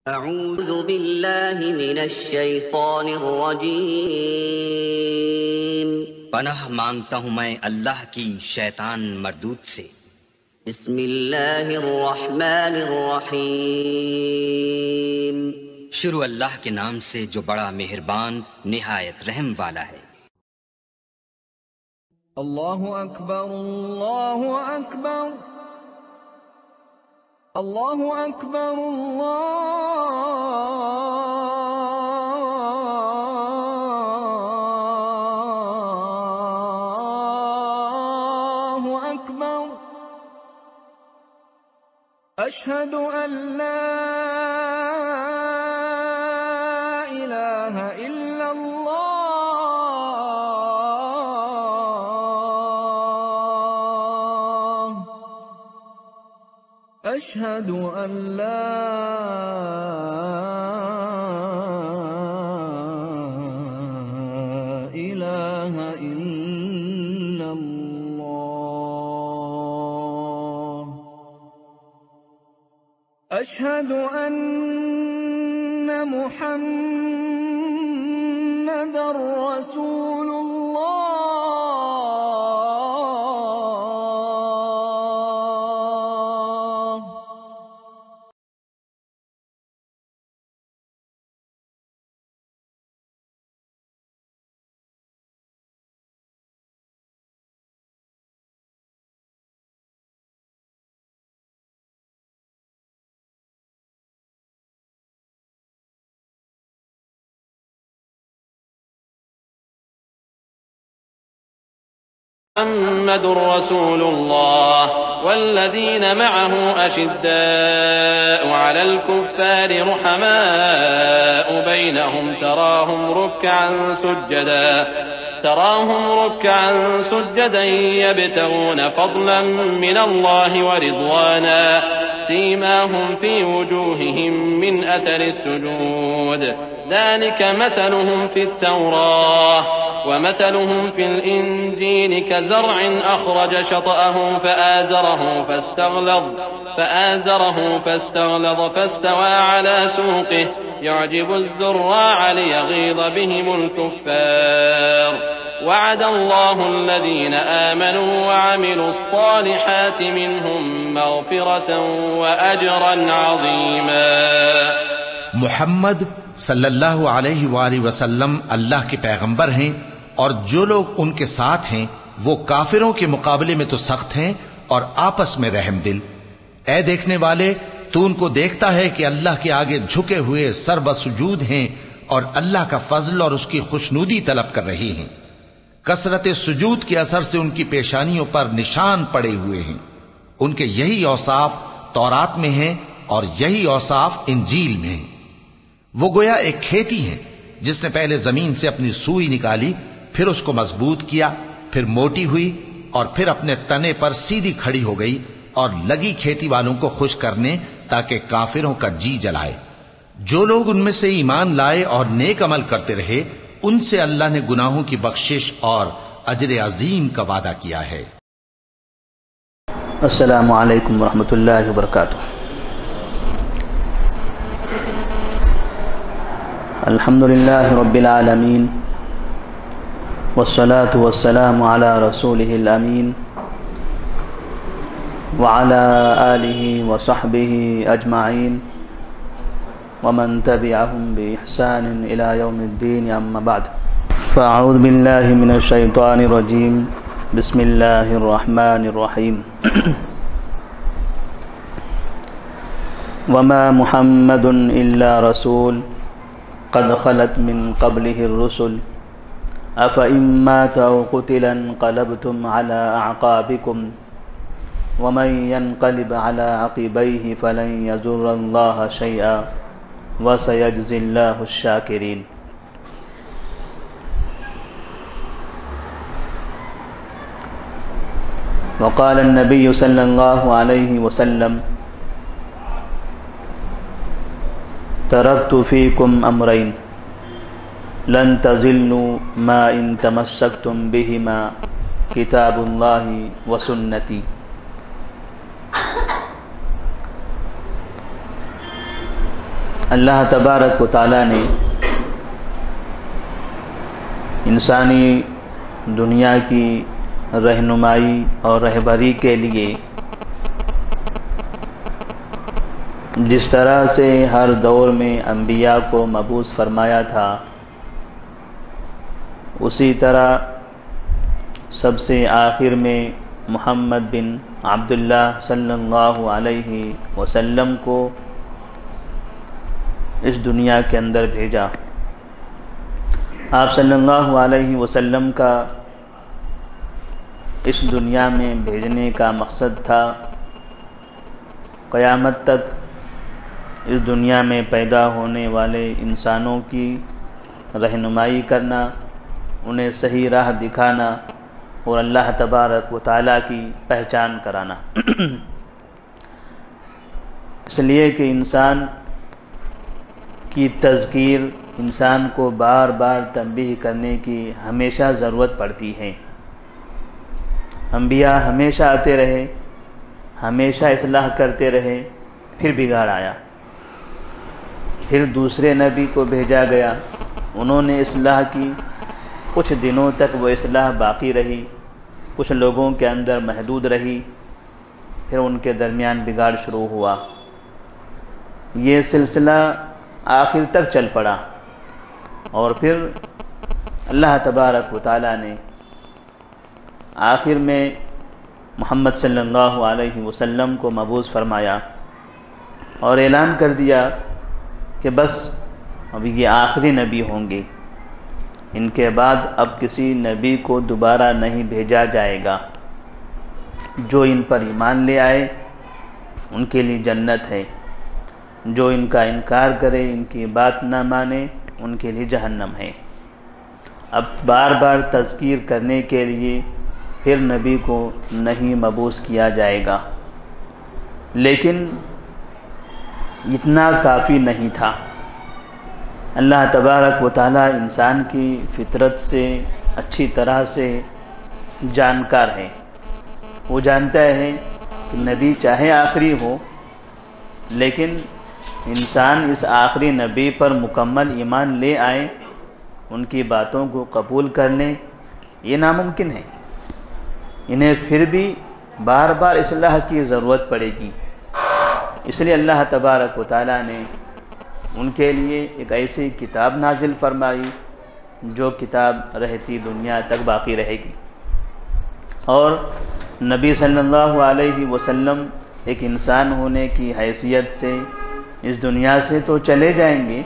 اعوذ باللہ من الشیطان الرجیم پناہ مانگتا ہوں میں اللہ کی شیطان مردود سے۔ بسم اللہ الرحمن الرحیم شروع اللہ کے نام سے جو بڑا مہربان نہایت رحم والا ہے۔ اللہ اکبر اللہ اکبر اللہ اکبر اللہ اکبر اشہد ان لا الہ الا اللہ اشہد ان لا الہ الا اللہ اشہد ان محمد رسول اللہ محمد رسول الله والذين معه أشداء على الكفار رحماء بينهم تراهم ركعا سجدا يبتغون فضلا من الله ورضوانا سيماهم في وجوههم من أثر السجود ذلك مثلهم في التوراة ومثلهم في الإنجيل كزرع أخرج شطأه فآزره فاستغلظ فاستوى على سوقه يعجب الزراع ليغيظ بهم الكفار وعد الله الذين آمنوا وعملوا الصالحات منهم مغفرة وأجرا عظيما۔ محمد صلی اللہ علیہ وآلہ وسلم اللہ کے پیغمبر ہیں، اور جو لوگ ان کے ساتھ ہیں وہ کافروں کے مقابلے میں تو سخت ہیں اور آپس میں رحم دل۔ اے دیکھنے والے، تو ان کو دیکھتا ہے کہ اللہ کے آگے جھکے ہوئے سر بسجود ہیں اور اللہ کا فضل اور اس کی خوشنودی طلب کر رہے ہیں۔ کثرت سجود کے اثر سے ان کی پیشانیوں پر نشان پڑے ہوئے ہیں۔ ان کے یہی اوصاف تورات میں ہیں اور یہی اوصاف انجیل میں ہیں۔ وہ گویا ایک کھیتی ہے جس نے پہلے زمین سے اپنی سوئی نکالی، پھر اس کو مضبوط کیا، پھر موٹی ہوئی اور پھر اپنے تنے پر سیدھی کھڑی ہو گئی، اور لگی کھیتی والوں کو خوش کرنے تاکہ کافروں کا جی جلائے۔ جو لوگ ان میں سے ایمان لائے اور نیک عمل کرتے رہے، ان سے اللہ نے گناہوں کی بخشش اور اجر عظیم کا وعدہ کیا ہے۔ السلام علیکم ورحمۃ اللہ وبرکاتہ۔ الحمد للہ رب العالمین والصلاة والسلام علی رسولہ الامین وعلى آلہ وصحبہ اجمعین ومن تبعهم بإحسان إلى يوم الدين أما بعد فأعوذ بالله من الشيطان الرجيم بسم الله الرحمن الرحيم وما محمد إلا رسول قد خلت من قبله الرسل أفإن مات أو قتل انقلبتم على أعقابكم ومن ينقلب على عقبيه فلن يضر الله شيئا وسيجزي الله الشاكرين۔ وقال النبي صلى الله عليه وسلم تركت فيكم أمرين لن تضلوا ما إن تمسكتم بهما كتاب الله وسنتي۔ اللہ تبارک و تعالیٰ نے انسانی دنیا کی رہنمائی اور رہبری کے لیے جس طرح سے ہر دور میں انبیاء کو مبعوث فرمایا تھا، اسی طرح سب سے آخر میں محمد بن عبداللہ صلی اللہ علیہ وسلم کو اس دنیا کے اندر بھیجا۔ آپ صلی اللہ علیہ وسلم کا اس دنیا میں بھیجنے کا مقصد تھا قیامت تک اس دنیا میں پیدا ہونے والے انسانوں کی رہنمائی کرنا، انہیں صحیح راہ دکھانا اور اللہ تبارک و تعالیٰ کی پہچان کرانا۔ اس لیے کہ انسان کی تذکیر، انسان کو بار بار تنبیہ کرنے کی ہمیشہ ضرورت پڑتی ہے۔ انبیاء ہمیشہ آتے رہے، ہمیشہ اصلاح کرتے رہے، پھر بگاڑ آیا، پھر دوسرے نبی کو بھیجا گیا، انہوں نے اصلاح کی، کچھ دنوں تک وہ اصلاح باقی رہی، کچھ لوگوں کے اندر محدود رہی، پھر ان کے درمیان بگاڑ شروع ہوا۔ یہ سلسلہ آخر تک چل پڑا اور پھر اللہ تبارک و تعالیٰ نے آخر میں محمد صلی اللہ علیہ وسلم کو مبعوث فرمایا اور اعلان کر دیا کہ بس اب یہ آخری نبی ہوں گے، ان کے بعد اب کسی نبی کو دوبارہ نہیں بھیجا جائے گا، جو ان پر ایمان لے آئے ان کے لیے جنت ہے، جو ان کا انکار کرے، ان کی بات نہ مانے، ان کے لیے جہنم ہے۔ اب بار بار تذکیر کرنے کے لیے پھر نبی کو نہیں مبعوث کیا جائے گا، لیکن اتنا کافی نہیں تھا۔ اللہ تبارک و تعالیٰ انسان کی فطرت سے اچھی طرح سے جانکار ہے، وہ جانتا ہے کہ نبی چاہے آخری ہو، لیکن انسان اس آخری نبی پر مکمل ایمان لے آئے، ان کی باتوں کو قبول کر لیں، یہ ناممکن ہے۔ انہیں پھر بھی بار بار اصلاح کی ضرورت پڑے گی، اس لیے اللہ تبارک و تعالیٰ نے ان کے لیے ایک ایسی کتاب نازل فرمائی جو کتاب رہتی دنیا تک باقی رہے گی۔ اور نبی صلی اللہ علیہ وسلم ایک انسان ہونے کی حیثیت سے اس دنیا سے تو چلے جائیں گے،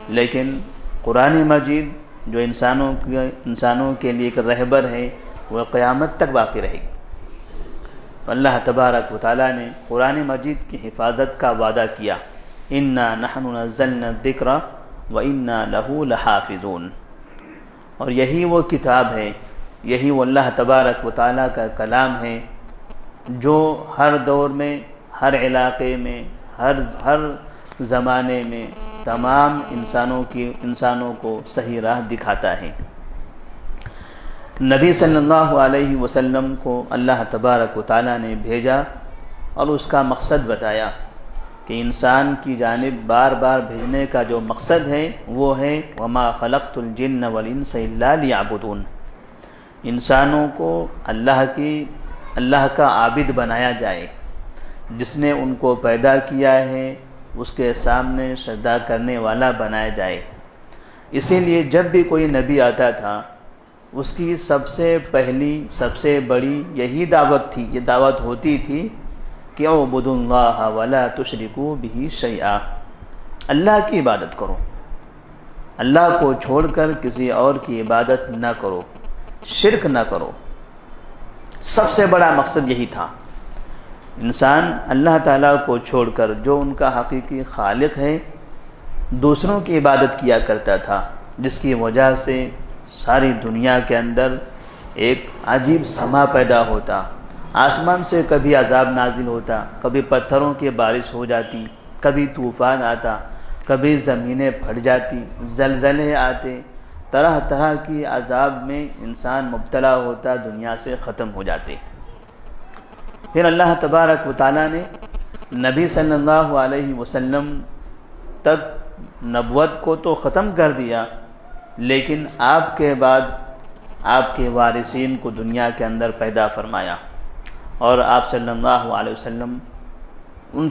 لیکن قرآن مجید جو انسانوں کے لیے ایک رہبر ہے، وہ قیامت تک باقی رہے گی۔ اللہ تبارک و تعالیٰ نے قرآن مجید کی حفاظت کا وعدہ کیا، اِنَّا نَحْنُ نَزَّلْنَا الذِّكْرَ وَإِنَّا لَهُ لَحَافِظُونَ، اور یہی وہ کتاب ہے، یہی وہ اللہ تبارک و تعالیٰ کا کلام ہے جو ہر دور میں، ہر علاقے میں، ہر زمانے میں تمام انسانوں کو صحیح راہ دکھاتا ہے۔ نبی صلی اللہ علیہ وسلم کو اللہ تبارک و تعالیٰ نے بھیجا اور اس کا مقصد بتایا کہ انسان کی جانب بار بار بھیجنے کا جو مقصد ہے وہ ہے وَمَا خَلَقْتُ الْجِنَّ وَالْإِنسَ إِلَّا لِيَعْبُدُونَ، انسانوں کو اللہ کا عابد بنایا جائے، جس نے ان کو پیدا کیا ہے اس کے سامنے سجدہ کرنے والا بنایا جائے۔ اسی لیے جب بھی کوئی نبی آتا تھا اس کی سب سے پہلی، سب سے بڑی یہی دعوت تھی، یہ دعوت ہوتی تھی کہ اعبدوا اللہ ولا تشرکوا بہ شیئا، اللہ کی عبادت کرو، اللہ کو چھوڑ کر کسی اور کی عبادت نہ کرو، شرک نہ کرو۔ سب سے بڑا مقصد یہی تھا۔ انسان اللہ تعالیٰ کو چھوڑ کر جو ان کا حقیقی خالق ہے دوسروں کی عبادت کیا کرتا تھا، جس کی وجہ سے ساری دنیا کے اندر ایک عجیب سما پیدا ہوتا، آسمان سے کبھی عذاب نازل ہوتا، کبھی پتھروں کی بارش ہو جاتی، کبھی طوفان آتا، کبھی زمینیں پھٹ جاتی، زلزلے آتے، طرح طرح کی عذاب میں انسان مبتلا ہوتا، دنیا سے ختم ہو جاتے۔ پھر اللہ تبارک و تعالیٰ نے نبی صلی اللہ علیہ وسلم تک نبوت کو تو ختم کر دیا، لیکن آپ کے بعد آپ کے وارثین کو دنیا کے اندر پیدا فرمایا، اور آپ صلی اللہ علیہ وسلم ان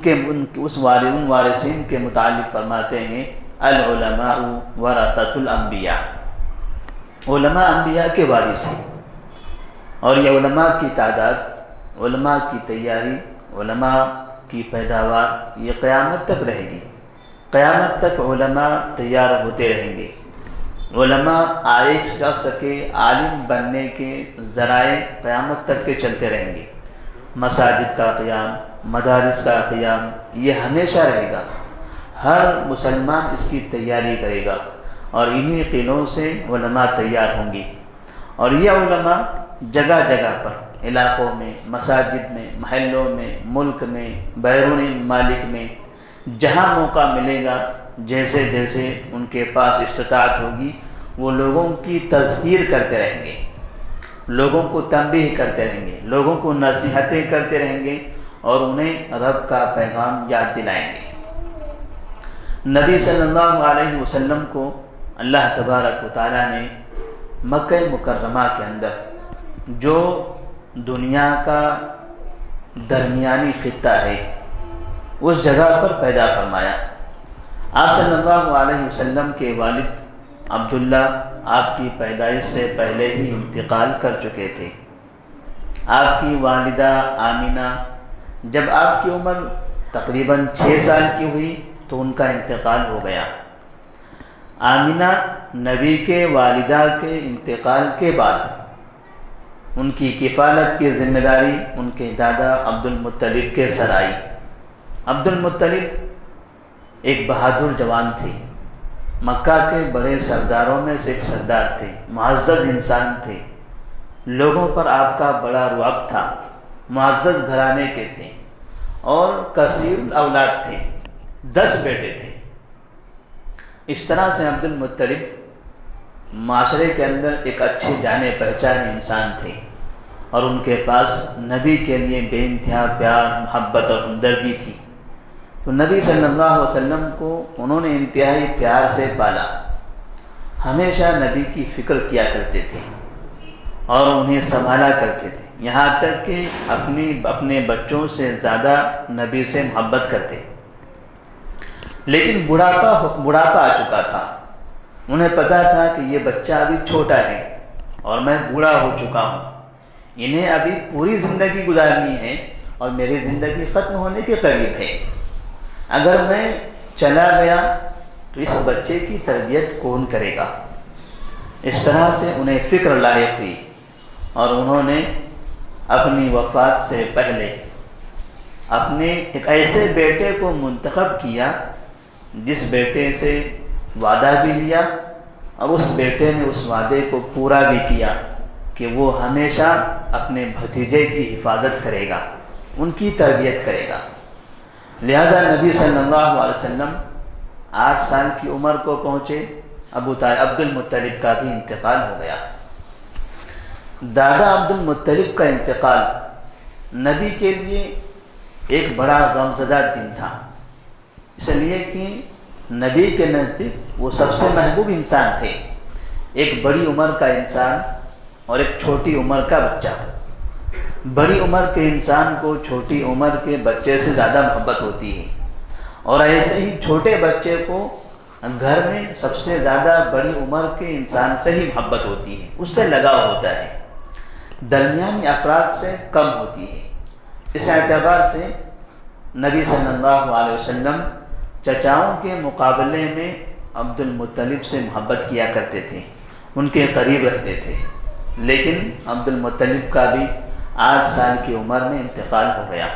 وارثین کے متعلق فرماتے ہیں العلماء ورثۃ الانبیاء، علماء انبیاء کے وارث ہیں، اور یہ علماء کی تعداد، علماء کی تیاری، علماء کی پیداوار یہ قیامت تک رہے گی، قیامت تک علماء تیار ہوتے رہیں گے۔ علماء ایک شخص کے عالم بننے کے ذرائع قیامت تک کے چلتے رہیں گے۔ مساجد کا قیام، مدارس کا قیام یہ ہمیشہ رہے گا، ہر مسلمان اس کی تیاری کرے گا، اور انہی قلوں سے علماء تیار ہوں گے، اور یہ علماء جگہ جگہ پر، علاقوں میں، مساجد میں، محلوں میں، ملک میں، بیرون ممالک میں، جہاں موقع ملے گا، جیسے جیسے ان کے پاس استطاعت ہوگی، وہ لوگوں کی تذکیر کرتے رہیں گے، لوگوں کو تنبیہ کرتے رہیں گے، لوگوں کو نصیحتیں کرتے رہیں گے، اور انہیں رب کا پیغام یاد دلائیں گے۔ نبی صلی اللہ علیہ وسلم کو اللہ تبارک و تعالیٰ نے مکہ مکرمہ کے اندر، جو دنیا کا درمیانی خطہ ہے، اس جگہ پر پیدا فرمایا۔ آپ صلی اللہ علیہ وسلم کے والد عبداللہ آپ کی پیدائش سے پہلے ہی انتقال کر چکے تھے۔ آپ کی والدہ آمینہ جب آپ کی عمر تقریباً 6 سال کی ہوئی تو ان کا انتقال ہو گیا۔ آمینہ نبی کے والدہ کے انتقال کے بعد ان کی کفالت کی ذمہ داری ان کے دادا عبد المطلب کے سر آئی۔ عبد المطلب ایک بہادر جوان تھے، مکہ کے بڑے سرداروں میں سے ایک سردار تھے، معزز انسان تھے، لوگوں پر آپ کا بڑا رعب تھا، معزز گھرانے کے تھے، اور کثیر الاولاد تھے، 10 بیٹے تھے۔ اس طرح سے عبد المطلب معاشرے کے اندر ایک اچھے جانے پہچانے انسان تھے، اور ان کے پاس نبی کے لیے بے انتہا پیار، محبت اور ہمدردی تھی۔ تو نبی صلی اللہ علیہ وسلم کو انہوں نے انتہائی پیار سے پالا، ہمیشہ نبی کی فکر کیا کرتے تھے اور انہیں سنبھالا کرتے تھے، یہاں تک کہ اپنے بچوں سے زیادہ نبی سے محبت کرتے۔ لیکن بڑھاپا آ چکا تھا، انہیں پتا تھا کہ یہ بچہ ابھی چھوٹا ہے اور میں بوڑھا ہو چکا ہوں، انہیں ابھی پوری زندگی گزارنی ہے اور میری زندگی ختم ہونے کے قریب ہے، اگر میں چلا گیا تو اس بچے کی تربیت کون کرے گا؟ اس طرح سے انہیں فکر لاحق ہوئی، اور انہوں نے اپنی وفات سے پہلے اپنے ایک ایسے بیٹے کو منتخب کیا جس بیٹے سے وعدہ بھی لیا، اور اس بیٹے نے اس وعدے کو پورا بھی کیا کہ وہ ہمیشہ اپنے بھتیجے کی حفاظت کرے گا، ان کی تربیت کرے گا۔ لہذا نبی صلی اللہ علیہ وسلم 8 سال کی عمر کو پہنچے، عبد المطلب کا بھی انتقال ہو گیا۔ دادا عبد المطلب کا انتقال نبی کے لیے ایک بڑا غمزدہ دن تھا، اس لیے کہ نبی کے نزدیک وہ سب سے محبوب انسان تھے، ایک بڑی عمر کا انسان اور ایک چھوٹی عمر کا بچہ۔ بڑی عمر کے انسان کو چھوٹی عمر کے بچے سے زیادہ محبت ہوتی ہے، اور ایسے ہی چھوٹے بچے کو گھر میں سب سے زیادہ بڑی عمر کے انسان سے ہی محبت ہوتی ہے، اس سے لگاؤ ہوتا ہے، درمیانی افراد سے کم ہوتی ہے۔ اس اعتبار سے نبی صلی اللہ علیہ وسلم چچاؤں کے مقابلے میں عبد المطلب سے محبت کیا کرتے تھے، ان کے قریب رہتے تھے، لیکن عبد المطلب کا بھی 8 سال کی عمر میں انتقال ہو گیا۔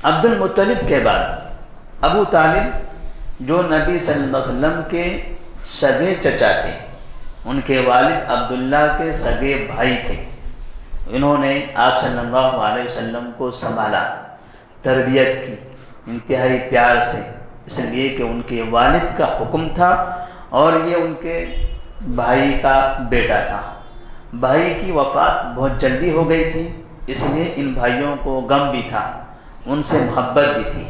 عبد المطلب کے بعد ابو طالب جو نبی صلی اللہ علیہ وسلم کے سگے چچا تھے، ان کے والد عبداللہ کے سگے بھائی تھے، انہوں نے آپ صلی اللہ علیہ وسلم کو سنبھالا، تربیت کی انتہائی پیار سے، اس لیے کہ ان کے والد کا حکم تھا اور یہ ان کے بھائی کا بیٹا تھا۔ بھائی کی وفات بہت جلدی ہو گئی تھی، اس لیے ان بھائیوں کو غم بھی تھا، ان سے محبت بھی تھی،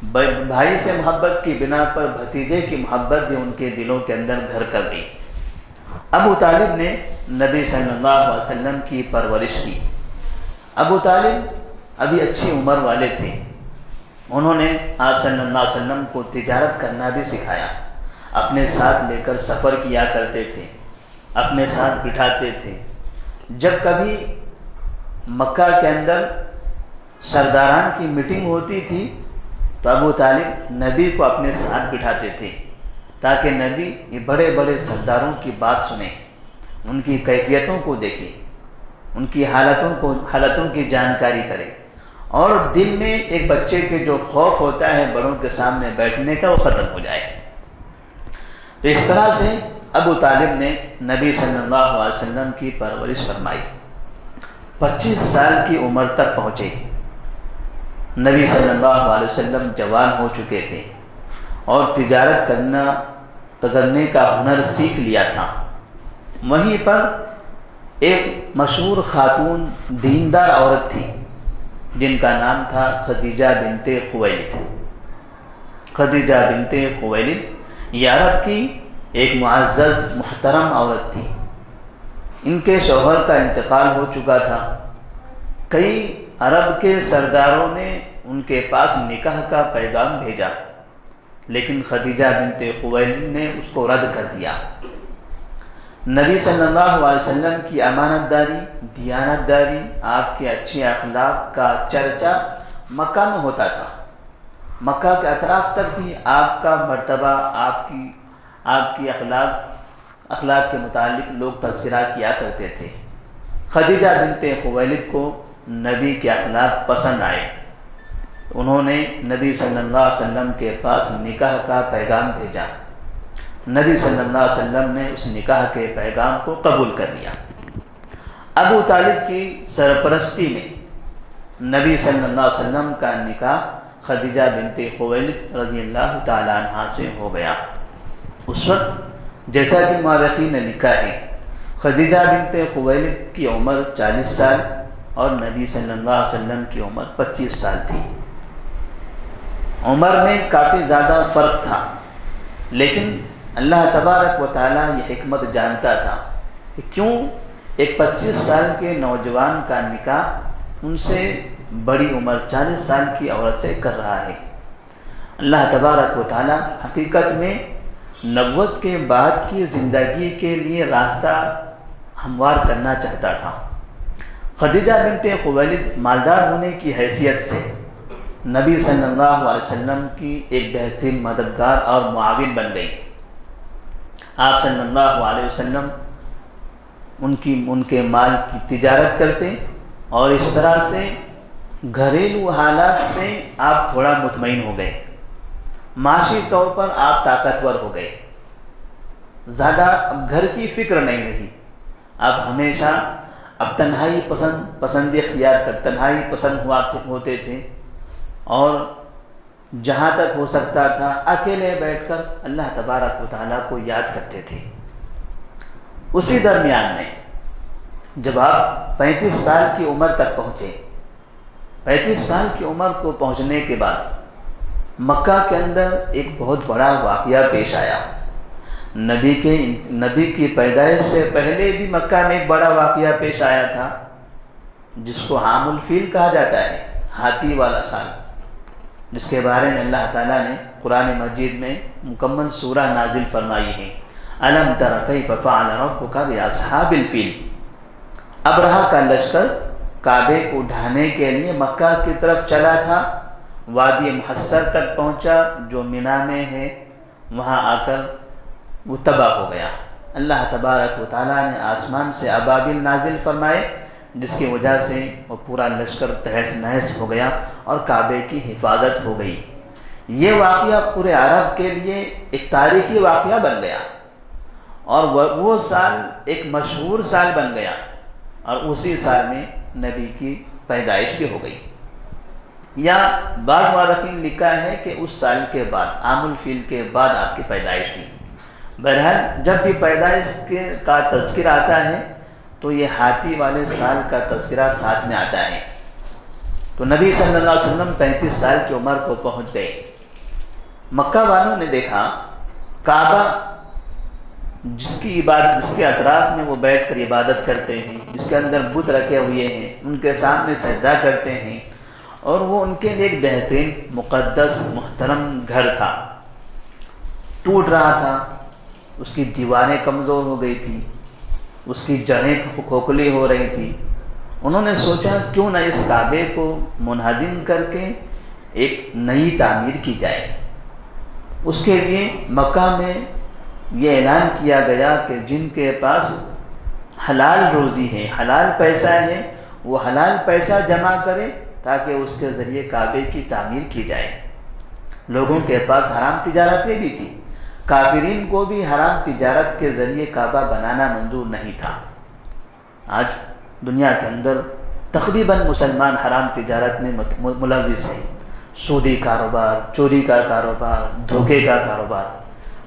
بھائی سے محبت کی بنا پر بھتیجے کی محبت بھی ان کے دلوں کے اندر گھر کر گئی۔ ابو طالب نے نبی صلی اللہ علیہ وسلم کی پرورش کی۔ ابو طالب ابھی اچھی عمر والے تھے، انہوں نے آپ صلی اللہ علیہ وسلم کو تجارت کرنا بھی سکھایا، اپنے ساتھ لے کر سفر کیا کرتے تھے، اپنے ساتھ بٹھاتے تھے۔ جب کبھی مکہ کے اندر سرداران کی میٹنگ ہوتی تھی تو ابو طالب نبی کو اپنے ساتھ بٹھاتے تھے تاکہ نبی یہ بڑے بڑے سرداروں کی بات سنیں، ان کی کیفیتوں کو دیکھیں، ان کی حالتوں کی جانکاری کرے، اور دل میں ایک بچے کے جو خوف ہوتا ہے بڑوں کے سامنے بیٹھنے کا وہ ختم ہو جائے۔ تو اس طرح سے ابو طالب نے نبی صلی اللہ علیہ وسلم کی پرورش فرمائی۔ 25 سال کی عمر تک پہنچے، نبی صلی اللہ علیہ وسلم جوان ہو چکے تھے اور تجارت کرنے کا ہنر سیکھ لیا تھا۔ وہیں پر ایک مشہور خاتون دیندار عورت تھی جن کا نام تھا خدیجہ بنت خویلد۔ خدیجہ بنت خویلد یہ عرب کی ایک معزز محترم عورت تھی۔ ان کے شوہر کا انتقال ہو چکا تھا۔ کئی عرب کے سرداروں نے ان کے پاس نکاح کا پیغام بھیجا، لیکن خدیجہ بنت خویلد نے اس کو رد کر دیا۔ نبی صلی اللہ علیہ وسلم کی امانت داری، دیانت داری، آپ کے اچھے اخلاق کا چرچا مکہ میں ہوتا تھا۔ مکہ کے اطراف تک بھی آپ کا مرتبہ، آپ کی اخلاق کے متعلق لوگ تذکرہ کیا کرتے تھے۔ خدیجہ بنت خویلد کو نبی کے اخلاق پسند آئے، انہوں نے نبی صلی اللہ علیہ وسلم کے پاس نکاح کا پیغام بھیجا۔ نبی صلی اللہ علیہ وسلم نے اس نکاح کے پیغام کو قبول کر لیا۔ ابو طالب کی سرپرستی میں نبی صلی اللہ علیہ وسلم کا نکاح خدیجہ بنت خویلد رضی اللہ تعالی عنہا سے ہو گیا۔ اس وقت جیسا کہ مورخین نے لکھا ہے، خدیجہ بنت خویلد کی عمر 40 سال اور نبی صلی اللہ علیہ وسلم کی عمر 25 سال تھی۔ عمر میں کافی زیادہ فرق تھا، لیکن اللہ تبارک و تعالیٰ یہ حکمت جانتا تھا کہ کیوں ایک 25 سال کے نوجوان کا نکاح ان سے بڑی عمر 40 سال کی عورت سے کر رہا ہے۔ اللہ تبارک و تعالیٰ حقیقت میں نبوت کے بعد کی زندگی کے لیے راستہ ہموار کرنا چاہتا تھا۔ خدیجہ بنت خویلد مالدار ہونے کی حیثیت سے نبی صلی اللہ علیہ وسلم کی ایک بہترین مددگار اور معاون بن گئی۔ آپ صلی اللہ علیہ وسلم ان کے مال کی تجارت کرتے اور اس طرح سے گھریلو حالات سے آپ تھوڑا مطمئن ہو گئے، معاشی طور پر آپ طاقتور ہو گئے، زیادہ اب گھر کی فکر نہیں رہی، اب ہمیشہ اب تنہائی پسند اختیار کر تنہائی پسند ہوتے تھے، اور جہاں تک ہو سکتا تھا اکیلے بیٹھ کر اللہ تبارک و تعالیٰ کو یاد کرتے تھے۔ اسی درمیان میں جب آپ 35 سال کی عمر تک پہنچے، 35 سال کی عمر کو پہنچنے کے بعد مکہ کے اندر ایک بہت بڑا واقعہ پیش آیا۔ نبی کی پیدائش سے پہلے بھی مکہ میں ایک بڑا واقعہ پیش آیا تھا جس کو عام الفیل کہا جاتا ہے، ہاتھی والا سال، جس کے بارے میں اللہ تعالیٰ نے قرآن مجید میں مکمل سورہ نازل فرمائی ہے۔ الم تر کیف فعل ربک باصحاب الفیل۔ ابرہہ کا لشکر کعبے کو ڈھانے کے لیے مکہ کی طرف چلا تھا، وادی محصر تک پہنچا جو مینا میں ہے، وہاں آ کر وہ تباہ ہو گیا۔ اللہ تبارک و تعالیٰ نے آسمان سے ابابیل نازل فرمائے جس کی وجہ سے وہ پورا لشکر تہس نہس ہو گیا اور کعبے کی حفاظت ہو گئی۔ یہ واقعہ پورے عرب کے لیے ایک تاریخی واقعہ بن گیا، اور وہ سال ایک مشہور سال بن گیا، اور اسی سال میں نبی کی پیدائش بھی ہو گئی۔ یا بعض مورخین لکھا ہے کہ اس سال کے بعد، عام الفیل کے بعد آپ کی پیدائش ہوئی۔ بہرحال جب بھی پیدائش کا تذکرہ آتا ہے تو یہ ہاتھی والے سال کا تذکرہ ساتھ میں آتا ہے۔ تو نبی صلی اللہ علیہ وسلم 35 سال کی عمر کو پہنچ گئے۔ مکہ والوں نے دیکھا کعبہ جس کی عبادت، جس کے اطراف میں وہ بیٹھ کر عبادت کرتے ہیں، جس کے اندر بت رکھے ہوئے ہیں، ان کے سامنے سجدہ کرتے ہیں، اور وہ ان کے لیے ایک بہترین مقدس محترم گھر تھا، ٹوٹ رہا تھا، اس کی دیواریں کمزور ہو گئی تھی، اس کی جڑیں کھوکھلی ہو رہی تھی۔ انہوں نے سوچا کیوں نہ اس کعبے کو منہدم کر کے ایک نئی تعمیر کی جائے۔ اس کے لیے مکہ میں یہ اعلان کیا گیا کہ جن کے پاس حلال روزی ہے، حلال پیسہ ہے، وہ حلال پیسہ جمع کرے تاکہ اس کے ذریعے کعبے کی تعمیر کی جائے۔ لوگوں کے پاس حرام تجارتیں بھی تھیں، کافرین کو بھی حرام تجارت کے ذریعے کعبہ بنانا منظور نہیں تھا۔ آج دنیا کے اندر تقریباً مسلمان حرام تجارت میں ملوث ہیں، سودی کاروبار، چوری کا کاروبار، دھوکے کا کاروبار۔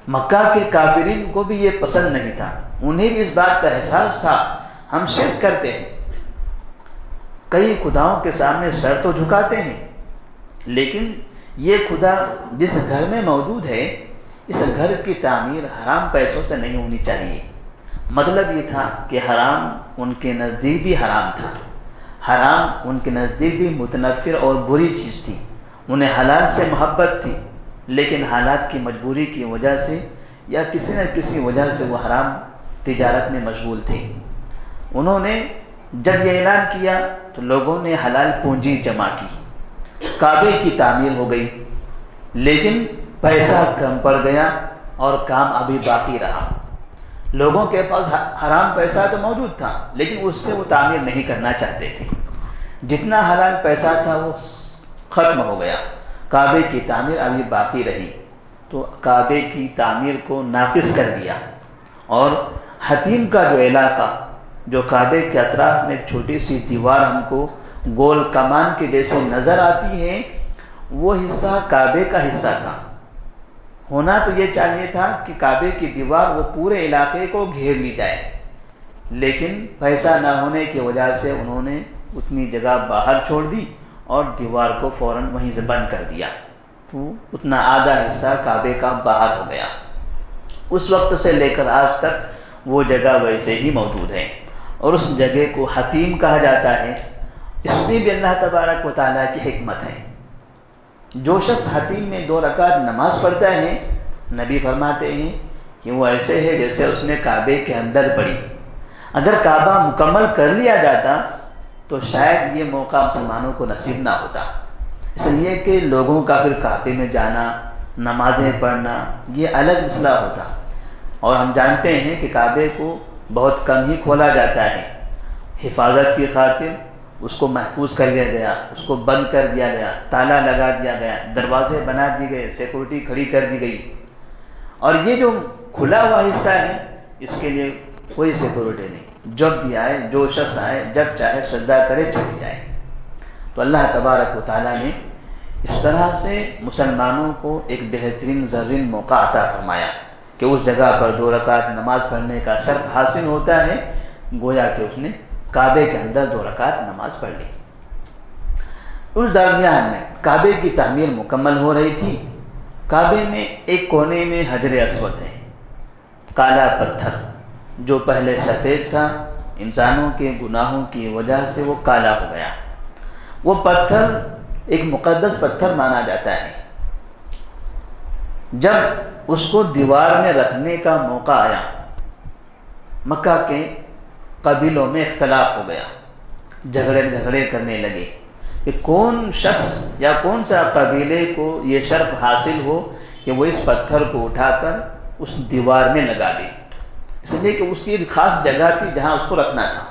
مکہ کے کافرین کو بھی یہ پسند نہیں تھا، انہیں بھی اس بات کا احساس تھا ہم شرک کرتے ہیں، کئی خداؤں کے سامنے سر تو جھکاتے ہیں، لیکن یہ خدا جس گھر میں موجود ہے اس گھر کی تعمیر حرام پیسوں سے نہیں ہونی چاہیے۔ مطلب یہ تھا کہ حرام ان کے نزدیک بھی حرام تھا، حرام ان کے نزدیک بھی متنفر اور بری چیز تھی۔ انہیں حلال سے محبت تھی، لیکن حالات کی مجبوری کی وجہ سے یا کسی نہ کسی وجہ سے وہ حرام تجارت میں مشغول تھے۔ انہوں نے جب یہ اعلان کیا تو لوگوں نے حلال پونجی جمع کی، کعبے کی تعمیر ہو گئی، لیکن پیسہ کم پڑ گیا اور کام ابھی باقی رہا۔ لوگوں کے پاس حرام پیسہ تو موجود تھا، لیکن اس سے وہ تعمیر نہیں کرنا چاہتے تھے۔ جتنا حلال پیسہ تھا وہ ختم ہو گیا، کعبے کی تعمیر ابھی باقی رہی، تو کعبے کی تعمیر کو ناقص کر دیا۔ اور حتیم کا جو علاقہ، جو کعبے کے اطراف میں ایک چھوٹی سی دیوار ہم کو گول کمان کے جیسے نظر آتی ہے، وہ حصہ کعبے کا حصہ تھا۔ ہونا تو یہ چاہیے تھا کہ کعبے کی دیوار وہ پورے علاقے کو گھیر لی جائے، لیکن پیسہ نہ ہونے کی وجہ سے انہوں نے اتنی جگہ باہر چھوڑ دی اور دیوار کو فوراً وہیں سے بند کر دیا، تو اتنا آدھا حصہ کعبے کا باہر ہو گیا۔ اس وقت سے لے کر آج تک وہ جگہ ویسے ہی موجود ہے، اور اس جگہ کو حتیم کہا جاتا ہے۔ اس میں بھی اللہ تبارک و تعالیٰ کی حکمت ہے۔ جو شخص حتیم میں 2 رکعت نماز پڑھتا ہے، نبی فرماتے ہیں کہ وہ ایسے ہے جیسے اس نے کعبے کے اندر پڑھی۔ اگر کعبہ مکمل کر لیا جاتا تو شاید یہ موقع مسلمانوں کو نصیب نہ ہوتا، اس لیے کہ لوگوں کا پھر کعبے میں جانا، نمازیں پڑھنا یہ الگ مسئلہ ہوتا، اور ہم جانتے ہیں کہ کعبے کو بہت کم ہی کھولا جاتا ہے۔ حفاظت کی خاطر اس کو محفوظ کر لیا گیا، اس کو بند کر دیا گیا، تالا لگا دیا گیا، دروازے بنا دیے گئے، سیکورٹی کھڑی کر دی گئی، اور یہ جو کھلا ہوا حصہ ہے اس کے لیے کوئی سیکورٹی نہیں، جب بھی آئے، جو شخص آئے، جب چاہے سجدہ کرے چلی جائے۔ تو اللہ تبارک و تعالیٰ نے اس طرح سے مسلمانوں کو ایک بہترین زرین موقع عطا فرمایا کہ اس جگہ پر 2 رکعت نماز پڑھنے کا شرف حاصل ہوتا ہے، گویا کہ اس نے کعبے کے اندر 2 رکعت نماز پڑھ لی۔ اس درمیان میں کعبے کی تعمیر مکمل ہو رہی تھی۔ کعبے میں ایک کونے میں حجر اسود ہے، کالا پتھر جو پہلے سفید تھا، انسانوں کے گناہوں کی وجہ سے وہ کالا ہو گیا۔ وہ پتھر ایک مقدس پتھر مانا جاتا ہے۔ جب اس کو دیوار میں رکھنے کا موقع آیا، مکہ کے قبیلوں میں اختلاف ہو گیا، جھگڑے کرنے لگے کہ کون شخص یا کون سا قبیلے کو یہ شرف حاصل ہو کہ وہ اس پتھر کو اٹھا کر اس دیوار میں لگا دے، اس لیے کہ اس کی ایک خاص جگہ تھی جہاں اس کو رکھنا تھا۔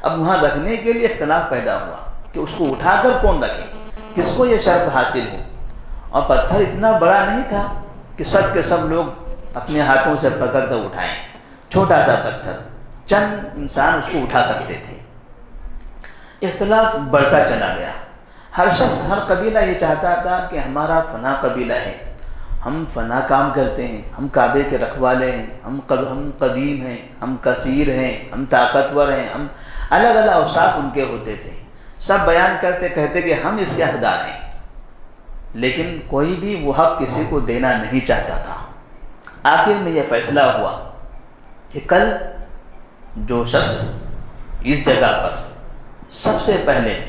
اب وہاں رکھنے کے لیے اختلاف پیدا ہوا کہ اس کو اٹھا کر کون رکھے، کس کو یہ شرف حاصل ہو، اور پتھر اتنا بڑا نہیں تھا کہ سب کے سب لوگ اپنے ہاتھوں سے پکڑ کر اٹھائیں، چھوٹا سا پتھر، چند انسان اس کو اٹھا سکتے تھے۔ اختلاف بڑھتا چلا گیا، ہر شخص، ہر قبیلہ یہ چاہتا تھا کہ ہمارا فلاں قبیلہ ہے، ہم فلاں کام کرتے ہیں، ہم کعبے کے رکھوالے ہیں، ہم قدیم ہیں، ہم کثیر ہیں، ہم طاقتور ہیں، ہم الگ الگ اوصاف ان کے ہوتے تھے، سب بیان کرتے کہتے کہ ہم اس کے حقدار ہیں۔ لیکن کوئی بھی وہ حق کسی کو دینا نہیں چاہتا تھا۔ آخر میں یہ فیصلہ ہوا کہ کل جو شخص اس جگہ پر سب سے پہلے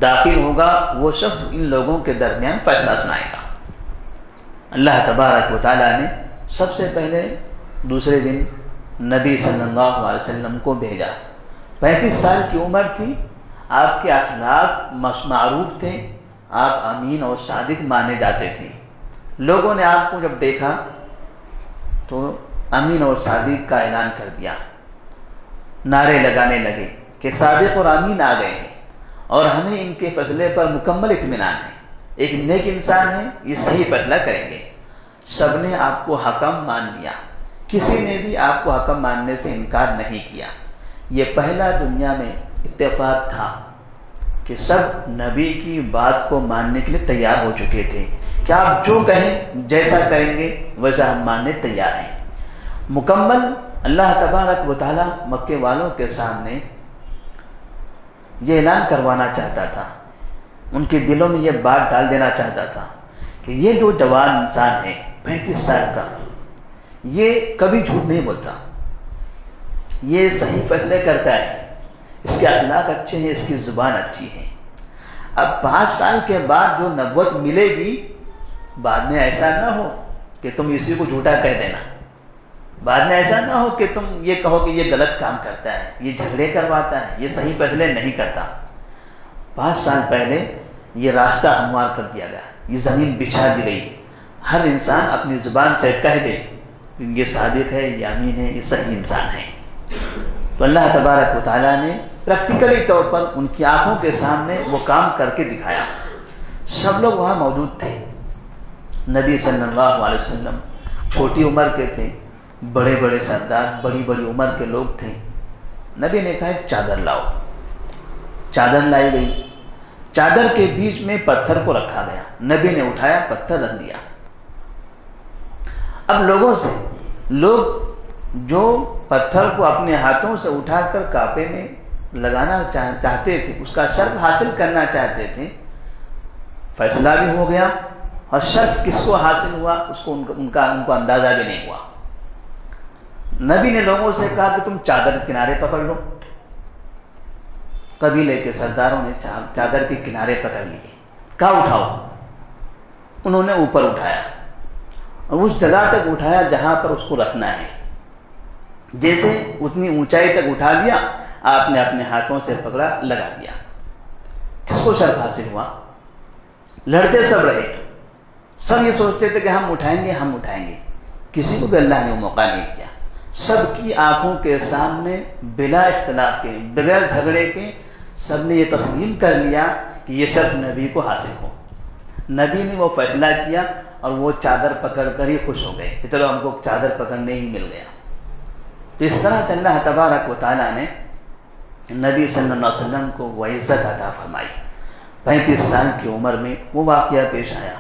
داخل ہوگا وہ شخص ان لوگوں کے درمیان فیصلہ سنائے گا۔ اللہ تبارک و تعالیٰ نے سب سے پہلے دوسرے دن نبی صلی اللہ علیہ وسلم کو بھیجا۔ 35 سال کی عمر تھی، آپ کے اخلاق معروف تھے، آپ امین اور صادق مانے جاتے تھے۔ لوگوں نے آپ کو جب دیکھا تو امین اور صادق کا اعلان کر دیا، نعرے لگانے لگے کہ صادق اور امین آ گئے ہیں اور ہمیں ان کے فیصلے پر مکمل اطمینان ہے، ایک نیک انسان ہے، یہ صحیح فیصلہ کریں گے۔ سب نے آپ کو حکم مان لیا، کسی نے بھی آپ کو حکم ماننے سے انکار نہیں کیا۔ یہ پہلا دنیا میں اتفاق تھا کہ سب نبی کی بات کو ماننے کے لیے تیار ہو چکے تھے کہ آپ جو کہیں جیسا کریں گے ویسا ہم ماننے تیار ہیں۔ مکمل اللہ تبارک و تعالیٰ مکے والوں کے سامنے یہ اعلان کروانا چاہتا تھا، ان کے دلوں میں یہ بات ڈال دینا چاہتا تھا کہ یہ جو جوان انسان ہے 35 سال کا، یہ کبھی جھوٹ نہیں بولتا، یہ صحیح فیصلے کرتا ہے، اس کے اخلاق اچھے ہیں، اس کی زبان اچھی ہے۔ اب 5 سال کے بعد جو نبوت ملے گی، بعد میں ایسا نہ ہو کہ تم اسی کو جھوٹا کہہ دینا، بعد میں ایسا نہ ہو کہ تم یہ کہو کہ یہ غلط کام کرتا ہے، یہ جھگڑے کرواتا ہے، یہ صحیح فیصلے نہیں کرتا۔ 5 سال پہلے یہ راستہ ہموار کر دیا گیا، یہ زمین بچھا دی گئی، ہر انسان اپنی زبان سے کہہ دے کہ یہ صادق ہے، یہ امین ہے، یہ صحیح انسان ہے۔ تو اللہ تبارک و تعالیٰ نے پریکٹیکلی طور پر ان کی آنکھوں کے سامنے وہ کام کر کے دکھایا۔ سب لوگ وہاں موجود تھے۔ نبی صلی اللہ علیہ وسلم چھوٹی عمر کے تھے، بڑے بڑے سردار بڑی بڑی عمر کے لوگ تھے۔ نبی نے کہا ایک چادر لاؤ، چادر لائی گئی، چادر کے بیچ میں پتھر کو رکھا گیا، نبی نے اٹھایا پتھر رکھ دیا۔ اب لوگوں سے لوگ جو پتھر کو اپنے ہاتھوں سے اٹھا کر کعبے میں لگانا چاہتے تھے، اس کا شرف حاصل کرنا چاہتے تھے، فیصلہ بھی ہو گیا اور شرف کس کو حاصل ہوا اس کو ان کو اندازہ بھی نہیں ہوا۔ نبی نے لوگوں سے کہا کہ تم چادر کنارے پکڑ لو۔ قبیلے کے سرداروں نے چادر کے کنارے پکڑ لیے، کہا اٹھاؤ۔ انہوں نے اوپر اٹھایا اور اس جگہ تک اٹھایا جہاں پر اس کو رکھنا ہے۔ جیسے اتنی اونچائی تک اٹھا لیا، آپ نے اپنے ہاتھوں سے پکڑا، لگا دیا۔ کس کو شرف حاصل ہوا؟ لڑتے سب رہے، سب یہ سوچتے تھے کہ ہم اٹھائیں گے ہم اٹھائیں گے، کسی کو بھی اللہ نے وہ موقع نہیں دیا۔ سب کی آنکھوں کے سامنے بلا اختلاف کے، بغیر جھگڑے کے، سب نے یہ تسلیم کر لیا کہ یہ شرف نبی کو حاصل ہو۔ نبی نے وہ فیصلہ کیا اور وہ چادر پکڑ کر ہی خوش ہو گئے کہ چلو ہم کو چادر پکڑنے ہی مل گیا۔ تو اس طرح سے اللہ تبارک و تعالیٰ نے نبی صلی اللہ علیہ وسلم کو وہ عزت عطا فرمائی۔ 35 سال کی عمر میں وہ واقعہ پیش آیا۔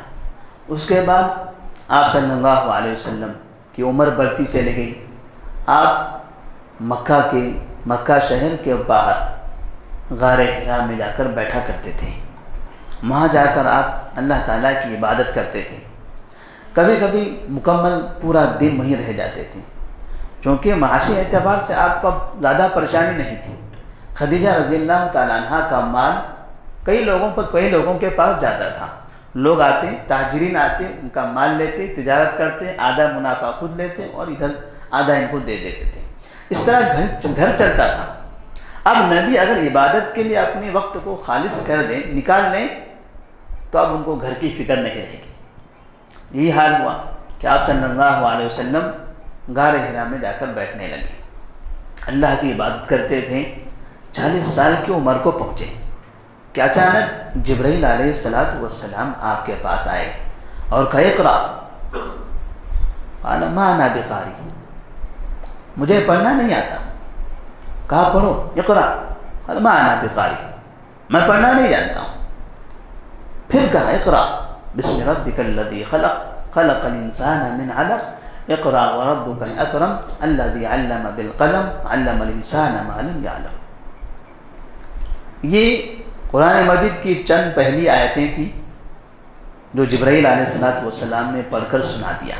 اس کے بعد آپ صلی اللہ علیہ وسلم کی عمر بڑھتی چلی گئی۔ آپ مکہ شہر کے باہر غار حرا میں جا کر بیٹھا کرتے تھے، وہاں جا کر آپ اللہ تعالیٰ کی عبادت کرتے تھے۔ کبھی کبھی مکمل پورا دن وہیں رہ جاتے تھے، چونکہ معاشی اعتبار سے آپ کو زیادہ پریشانی نہیں تھی۔ خدیجہ رضی اللہ تعالیٰ عنہ کا مال کئی لوگوں کے پاس جاتا تھا، لوگ آتے، تاجرین آتے، ان کا مال لیتے، تجارت کرتے، آدھا منافع خود لیتے اور ادھر آدھا ان کو دے دیتے تھے۔ اس طرح گھر چلتا تھا۔ اب نبی اگر عبادت کے لیے اپنے وقت کو خالص کر دیں، نکال لیں، تو اب ان کو گھر کی فکر نہیں رہے گی۔ یہی حال ہوا کہ آپ صلی اللہ علیہ وسلم غار حرا میں جا کر بیٹھنے لگے، اللہ کی عبادت کرتے تھے۔ 40 سال کی عمر کو پہنچے کہ اچانک جبرائیل علیہ السلام آپ کے پاس آئے اور کہا اقرا، قال ما انا بقاری، مجھے پڑھنا نہیں آتا۔ کہا پڑھو، اقرا، قال ما انا بقاری، میں پڑھنا نہیں جانتا ہوں۔ پھر کہا اقرا بسم ربک الذی خلق خلق الانسان من علق اقرا وربک الاکرم الذی علم بالقلم علم الانسان ما لم یعلم۔ یہ قرآن مجید کی چند پہلی آیتیں تھیں جو جبرائیل علیہ السلام نے پڑھ کر سنا دیا۔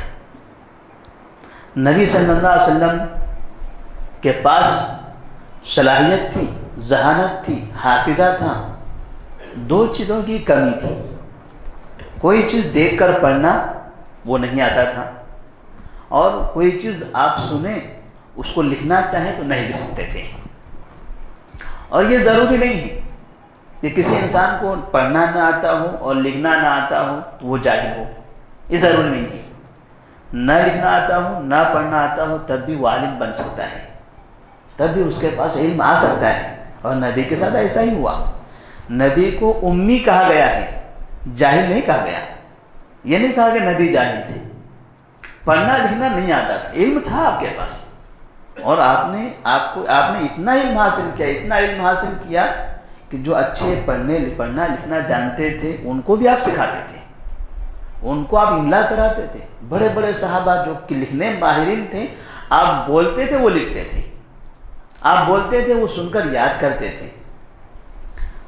نبی صلی اللہ علیہ وسلم کے پاس صلاحیت تھی، ذہانت تھی، حافظہ تھا، دو چیزوں کی کمی تھی۔ کوئی چیز دیکھ کر پڑھنا وہ نہیں آتا تھا، اور کوئی چیز آپ سنیں اس کو لکھنا چاہیں تو نہیں لکھ سکتے تھے۔ اور یہ ضروری نہیں ہے کہ کسی انسان کو پڑھنا نہ آتا ہو اور لکھنا نہ آتا ہو تو وہ جاہل ہو، یہ ضروری نہیں ہے۔ نہ لکھنا آتا ہو نہ پڑھنا آتا ہو تب بھی وہ عالم بن سکتا ہے، تب بھی اس کے پاس علم آ سکتا ہے۔ اور نبی کے ساتھ ایسا ہی ہوا۔ نبی کو امی کہا گیا ہے، جاہل نہیں کہا گیا۔ یہ نہیں کہا کہ نبی جاہل تھے، پڑھنا لکھنا نہیں آتا تھا، علم تھا آپ کے پاس، اور آپ نے اتنا علم حاصل کیا کہ جو اچھے پڑھنا لکھنا جانتے تھے ان کو بھی آپ سکھاتے تھے، ان کو آپ املا کراتے تھے۔ بڑے بڑے صحابہ جو کہ لکھنے ماہرین تھے، آپ بولتے تھے وہ لکھتے تھے، آپ بولتے تھے وہ سن کر یاد کرتے تھے۔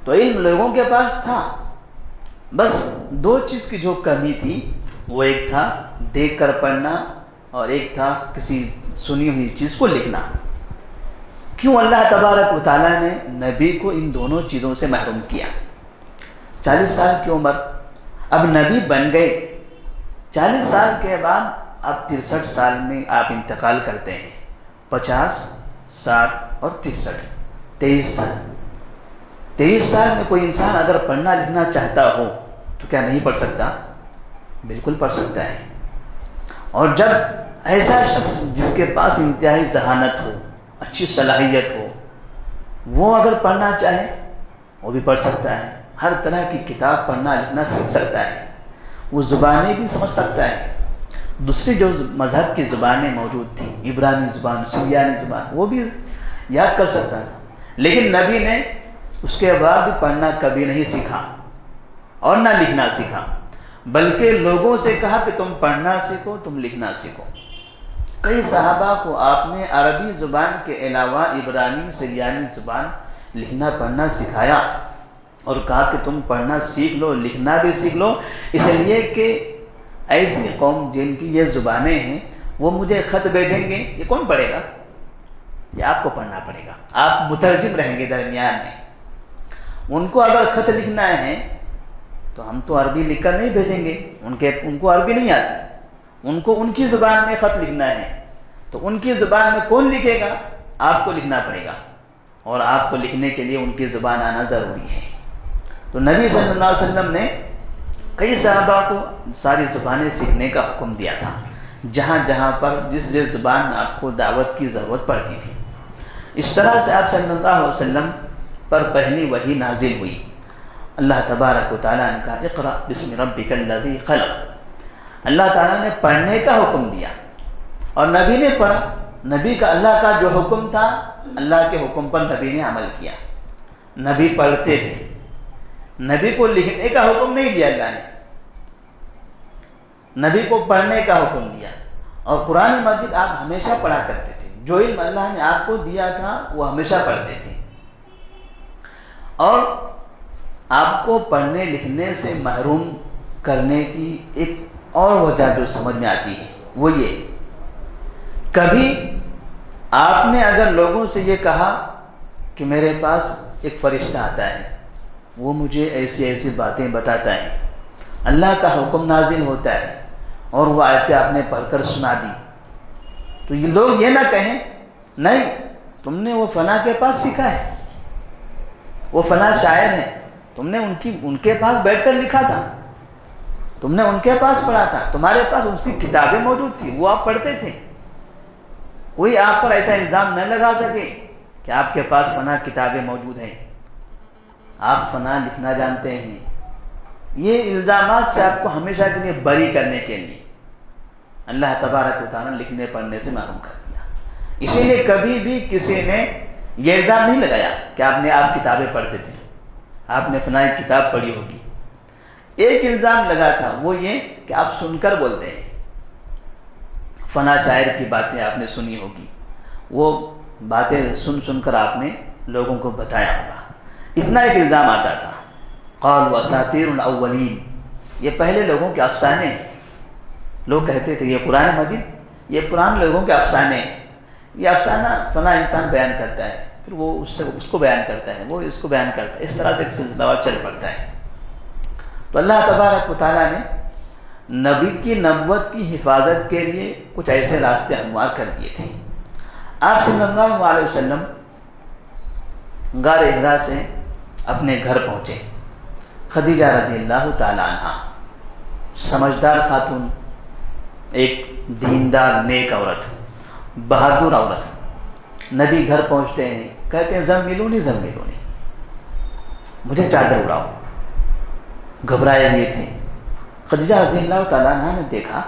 تو علم لوگوں کے پاس تھا، بس دو چیز کی جو کمی تھی وہ ایک تھا دیکھ کر پڑھنا، اور ایک تھا کسی سنی ہوئی چیز کو لکھنا۔ کیوں اللہ تبارک و تعالیٰ نے نبی کو ان دونوں چیزوں سے محروم کیا؟ 40 سال کی عمر، اب نبی بن گئے، 40 سال کے بعد اب 63 سال میں آپ انتقال کرتے ہیں۔ 50، 60 اور 63، 23 سال میں کوئی انسان اگر پڑھنا لکھنا چاہتا ہو تو کیا نہیں پڑھ سکتا؟ بالکل پڑھ سکتا ہے۔ اور جب ایسا شخص جس کے پاس انتہائی ذہانت ہو، اچھی صلاحیت ہو، وہ اگر پڑھنا چاہے وہ بھی پڑھ سکتا ہے، ہر طرح کی کتاب پڑھنا لکھنا سیکھ سکتا ہے، وہ زبانیں بھی سمجھ سکتا ہے۔ دوسری جو مذہب کی زبانیں موجود تھیں، عبرانی زبان، سریانی زبان، وہ بھی یاد کر سکتا تھا۔ لیکن نبی نے اس کے بعد بھی پڑھنا کبھی نہیں سیکھا اور نہ لکھنا سیکھا، بلکہ لوگوں سے کہا کہ تم پڑھنا سیکھو، تم لکھنا سیکھو۔ کئی صحابہ کو آپ نے عربی زبان کے علاوہ عبرانی، سریانی زبان لکھنا پڑھنا سکھایا، اور کہا کہ تم پڑھنا سیکھ لو، لکھنا بھی سیکھ لو، اس لیے کہ ایسی قوم جن کی یہ زبانیں ہیں وہ مجھے خط بھیجیں گے، یہ کون پڑھے گا؟ یہ آپ کو پڑھنا پڑے گا، آپ مترجم رہیں گے درمیان میں۔ ان کو اگر خط لکھنا ہے تو ہم تو عربی لکھ کر نہیں بھیجیں گے، ان کو عربی نہیں آتی، ان کو ان کی زبان میں خط لکھنا ہے، تو ان کی زبان میں کون لکھے گا؟ آپ کو لکھنا پڑے گا، اور آپ کو لکھنے کے لیے ان کی زبان آنا ضروری ہے۔ تو نبی صلی اللہ علیہ وسلم نے کئی صحابہ کو ساری زبانیں سیکھنے کا حکم دیا تھا، جہاں جہاں پر جس زبان میں آپ کو دعوت کی ضرورت پڑتی تھی۔ اس طرح سے آپ صلی اللہ علیہ وسلم پر پہلی وحی نازل ہوئی۔ اللہ تبارک و تعالیٰ نے کہا اقرأ بسم ربک الذی خلق، اللہ تعالیٰ نے پڑھنے کا حکم دیا اور نبی نے پڑھا۔ نبی کا اللہ کا جو حکم تھا، اللہ کے حکم پر نبی نے عمل کیا، نبی پڑھتے تھے، نبی کو لکھنے کا حکم نہیں دیا اللہ نے، نبی کو پڑھنے کا حکم دیا۔ اور قرآن مجید آپ ہمیشہ پڑھا کرتے تھے، جو علم اللہ نے آپ کو دیا تھا وہ ہمیشہ پڑھتے تھے۔ اور آپ کو پڑھنے لکھنے سے محروم کرنے کی ایک اور وجہ جو سمجھ میں آتی ہے وہ یہ، کبھی آپ نے اگر لوگوں سے یہ کہا کہ میرے پاس ایک فرشتہ آتا ہے، وہ مجھے ایسی ایسی باتیں بتاتا ہے، اللہ کا حکم نازل ہوتا ہے، اور وہ آیتیں آپ نے پڑھ کر سنا دی، تو یہ لوگ یہ نہ کہیں نہیں تم نے وہ فلاں کے پاس سیکھا ہے، وہ فلاں شاعر ہے، تم نے ان کے پاس بیٹھ کر لکھا تھا، تم نے ان کے پاس پڑھا تھا، تمہارے پاس اس کی کتابیں موجود تھی، وہ آپ پڑھتے تھے۔ کوئی آپ پر ایسا الزام نہ لگا سکے کہ آپ کے پاس فلاں کتابیں موجود ہیں، آپ فلاں لکھنا جانتے ہیں۔ یہ الزامات سے آپ کو ہمیشہ کے لیے بری کرنے کے لیے اللہ تبارک و تعالیٰ نے لکھنے پڑھنے سے محروم کر دیا۔ اسی لیے کبھی بھی کسی نے یہ الزام نہیں لگایا کہ آپ کتابیں پڑھتے تھے، آپ نے فلاں کتاب پڑھی ہوگی۔ ایک الزام لگا تھا، وہ یہ کہ آپ سن کر بولتے ہیں، فلاں شاعر کی باتیں آپ نے سنی ہوگی، وہ باتیں سن کر آپ نے لوگوں کو بتایا ہوگا، اتنا ایک الزام آتا تھا۔ قالوا اساطیر الاولین، یہ پہلے لوگوں کے افسانے ہیں. لوگ کہتے تھے یہ قرآن مجید یہ پرانے لوگوں کے افسانے ہیں. یہ افسانہ فلاں انسان بیان کرتا ہے، پھر وہ اس کو بیان کرتا ہے، وہ اس کو بیان کرتا ہے، اس طرح سے ایک سلسلہ چل پڑتا ہے. تو اللہ تبارک و تعالیٰ نے نبی کی نبوت کی حفاظت کے لیے کچھ ایسے راستے ہموار کر دیے تھے. آپ صلی اللہ علیہ وسلم غار حرا سے اپنے گھر پہنچے. خدیجہ رضی اللہ تعالیٰ عنہ سمجھدار خاتون، ایک دیندار نیک عورت، بہادر عورت، نبی گھر پہنچتے ہیں، کہتے ہیں زملونی زملونی، مجھے چادر اڑاؤ. گھبرائے ہوئے تھے. خدیجہ رضی اللہ تعالیٰ عنہ نے دیکھا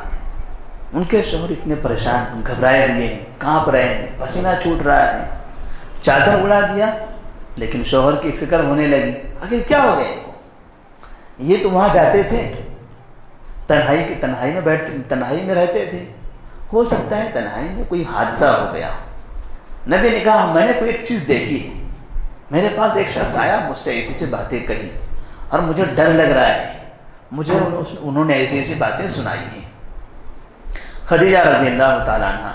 ان کے شوہر اتنے پریشان، گھبرائے ہوئے ہیں، کانپ رہے ہیں، پسینہ چھوٹ رہا ہے. چادر اڑا دیا، لیکن شوہر کی فکر ہونے لگی، آخر کیا ہو گیا ان کو؟ یہ تو وہاں جاتے تھے، تنہائی میں رہتے تھے، ہو سکتا ہے تنہائی میں کوئی حادثہ ہو گیا. نبی نے کہا میں نے کوئی ایک چیز دیکھی ہے، میرے پاس ایک شخص آیا، مجھ سے ایسی سی باتیں کہی اور مجھے ڈر لگ رہا ہے، مجھے انہوں نے ایسی ایسی باتیں سنائی ہیں. خدیجہ رضی اللہ تعالیٰ عنہ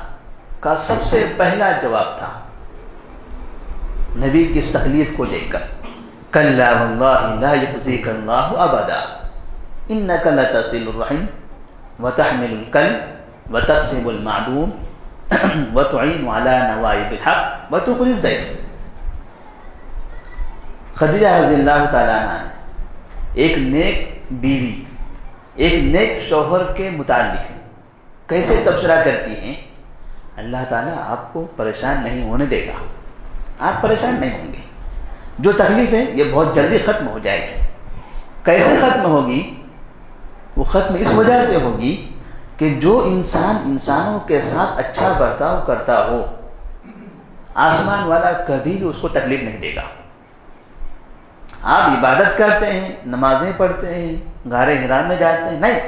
کا سب سے پہلا جواب تھا نبی کی اس تکلیف کو دیکھ کر، کلا واللہ لا یخزیک اللہ ابدا انک لتصل الرحم وتحمل الکلب وتکسب المعدوم وتعین علی نوائب الحق وتقری الضیف. خدیجہ رضی اللہ تعالیٰ عنہ نے ایک نیک بیوی، ایک نیک شوہر کے متعلق کیسے تبصرہ کرتی ہیں، اللہ تعالیٰ آپ کو پریشان نہیں ہونے دے گا، آپ پریشان نہیں ہوں گے، جو تکلیف ہے یہ بہت جلدی ختم ہو جائے گی. کیسے ختم ہوگی؟ وہ ختم اس وجہ سے ہوگی کہ جو انسان انسانوں کے ساتھ اچھا برتاؤ کرتا ہو، آسمان والا کبھی بھی اس کو تکلیف نہیں دے گا. آپ عبادت کرتے ہیں، نمازیں پڑھتے ہیں، غار حرا میں جاتے ہیں، نہیں،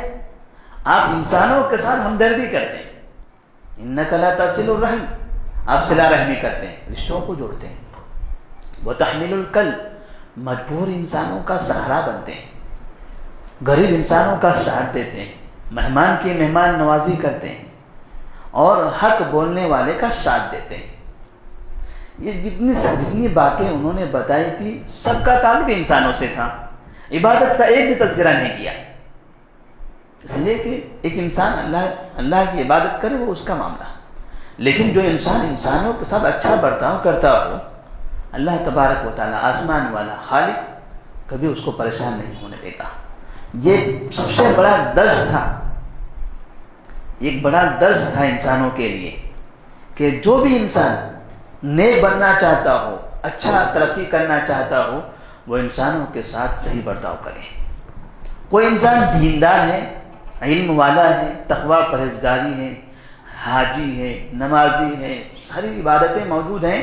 آپ انسانوں کے ساتھ ہمدردی کرتے ہیں. انک لا تصل الرحم، آپ صلہ رحمی کرتے ہیں، رشتوں کو جوڑتے ہیں. وتحمل الکلب، مجبور انسانوں کا سہارا بنتے ہیں، غریب انسانوں کا ساتھ دیتے ہیں، مہمان کی مہمان نوازی کرتے ہیں اور حق بولنے والے کا ساتھ دیتے ہیں. یہ جتنی باتیں انہوں نے بتائی تھی سب کا تعلق انسانوں سے تھا. عبادت کا ایک بھی تذکرہ نہیں کیا، اس لیے کہ ایک انسان اللہ کی عبادت کرے وہ اس کا معاملہ، لیکن جو انسان انسانوں کے ساتھ اچھا برتاؤ کرتا ہو، اللہ تبارک و تعالیٰ آسمان والا خالق کبھی اس کو پریشان نہیں ہونے دے گا. یہ سب سے بڑا درس تھا، ایک بڑا درس تھا انسانوں کے لیے کہ جو بھی انسان نیک بننا چاہتا ہو، اچھا ترقی کرنا چاہتا ہو، وہ انسانوں کے ساتھ صحیح برتاؤ کرے. کوئی انسان دیندار ہے، علم والا ہے، تقوی پرہیزگاری ہے، حاجی ہے، نمازی ہے، ساری عبادتیں موجود ہیں،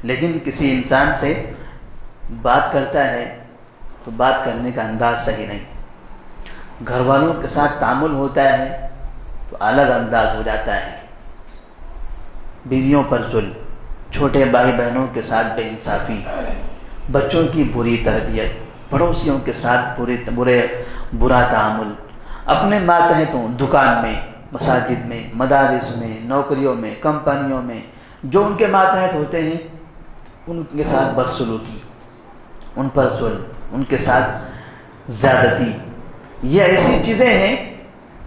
لیکن کسی انسان سے بات کرتا ہے تو بات کرنے کا انداز صحیح نہیں، گھر والوں کے ساتھ تعامل ہوتا ہے تو الگ انداز ہو جاتا ہے، بیویوں پر ظلم، چھوٹے بھائی بہنوں کے ساتھ بے انصافی، بچوں کی بری تربیت، پڑوسیوں کے ساتھ برا تعامل، اپنے ماتحتوں، دکان میں، مساجد میں، مدارس میں، نوکریوں میں، کمپنیوں میں جو ان کے ماتحت ہوتے ہیں ان کے ساتھ بدسلوکی، ان پر ظلم، ان کے ساتھ زیادتی، یہ ایسی چیزیں ہیں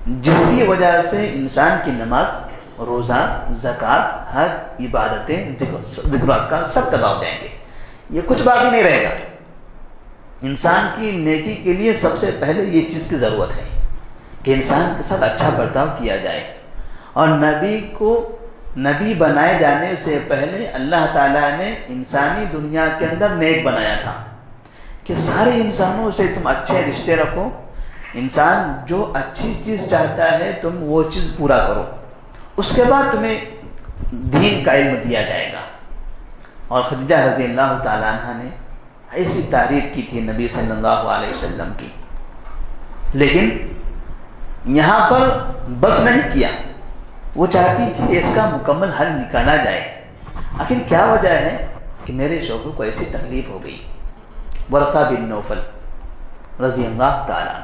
جس کی وجہ سے انسان کی نماز، روزہ، زکوٰۃ، حج، عبادتیں، ذکر و اذکار سب تباہ ہو جائیں گے. یہ کچھ باقی نہیں رہے گا. انسان کی نیکی کے لیے سب سے پہلے یہ چیز کی ضرورت ہے کہ انسان کے ساتھ اچھا برتاؤ کیا جائے. اور نبی کو نبی بنائے جانے سے پہلے اللہ تعالیٰ نے انسانی دنیا کے اندر نیک بنایا تھا کہ سارے انسانوں سے تم اچھے رشتے رکھو. انسان جو اچھی چیز چاہتا ہے تم وہ چیز پورا کرو، اس کے بعد تمہیں دین کا علم دیا جائے گا. اور خدیجہ رضی اللہ تعالیٰ عنہ نے ایسی تعریف کی تھی نبی صلی اللہ علیہ وسلم کی، لیکن یہاں پر بس نہیں کیا، وہ چاہتی تھی کہ اس کا مکمل حل نکالا جائے. آخر کیا وجہ ہے کہ میرے شوہر کو ایسی تکلیف ہو گئی. ورقہ بن نوفل رضی اللہ تعالیٰ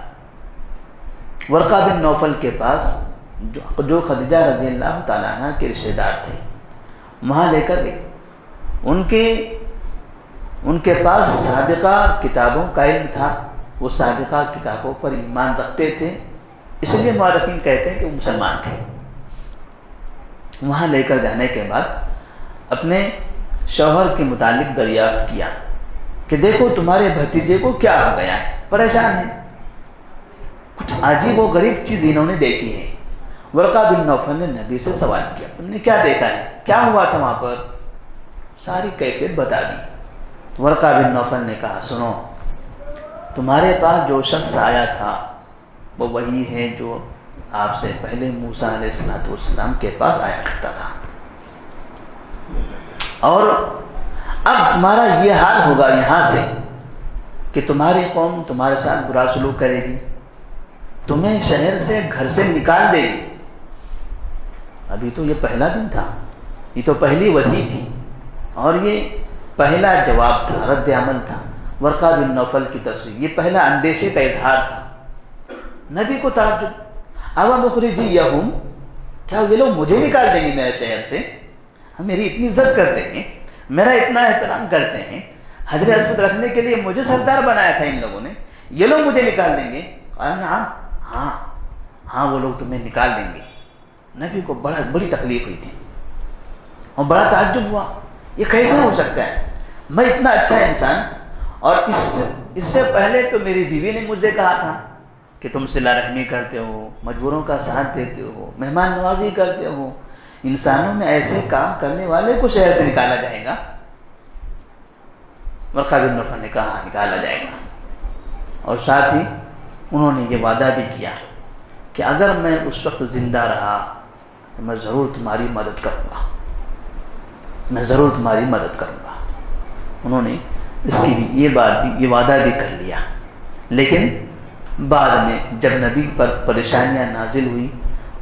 ورقہ بن نوفل کے پاس جو خدیجہ رضی اللہ تعالیٰ عنہ کے رشتہ دار تھے وہاں لے کر گئے. ان کے پاس سابقہ کتابوں کا علم تھا، وہ سابقہ کتابوں پر ایمان رکھتے تھے، اس لیے مورخین کہتے ہیں کہ وہ مسلمان تھے. وہاں لے کر جانے کے بعد اپنے شوہر کے متعلق دریافت کیا کہ دیکھو تمہارے بھتیجے کو کیا ہو گیا ہے، پریشان ہے، کچھ عجیب و غریب چیز انہوں نے دیکھی ہے. ورقہ بن نوفل نے نبی سے سوال کیا تم نے کیا دیکھا ہے، کیا ہوا تھا وہاں پر، ساری کیفیت بتا دی. ورقہ بن نوفل نے کہا سنو، تمہارے پاس جو شخص آیا تھا وہ وہی ہے جو آپ سے پہلے موسیٰ علیہ السلام کے پاس آیا کرتا تھا، اور اب تمہارا یہ حال ہوگا یہاں سے کہ تمہاری قوم تمہارے ساتھ برا سلوک کرے گی، تمہیں شہر سے گھر سے نکال دے گی. ابھی تو یہ پہلا دن تھا، یہ تو پہلی وحی تھی، اور یہ پہلا جواب تھا، رد عمل تھا ورقہ بن نوفل کی طرف سے، یہ پہلا اندیشے کا اظہار تھا. نبی کو تعجب، اوا مخرجیہم، کیا یہ لوگ مجھے نکال دیں گے میرے شہر سے؟ میری اتنی عزت کرتے ہیں، میرا اتنا احترام کرتے ہیں، حجر اسود رکھنے کے لیے مجھے سردار بنایا تھا ان لوگوں نے، یہ لوگ مجھے نکال دیں گے؟ ہاں وہ لوگ تمہیں نکال دیں گے. نبی کو بڑی تکلیف ہوئی تھی اور بڑا تعجب ہوا، یہ کیسے ہو سکتا ہے؟ میں اتنا اچھا انسان، اور اس سے پہلے تو میری بیوی نے مجھے کہا تھا کہ تم صلہ رحمی کرتے ہو، مجبوروں کا ساتھ دیتے ہو، مہمان نوازی کرتے ہو، انسانوں میں ایسے کام کرنے والے کو شہر سے نکالا جائے گا؟ ورقہ بن نوفل نے کہا نکالا جائے گا، اور ساتھ ہی انہوں نے یہ وعدہ بھی کیا کہ اگر میں اس وقت زندہ رہا تو میں ضرور تمہاری مدد کروں گا، میں ضرور تمہاری مدد کروں گا. انہوں نے اس کی بھی یہ وعدہ بھی کر لیا. لیکن بعد میں جب نبی پر پریشانیاں نازل ہوئی،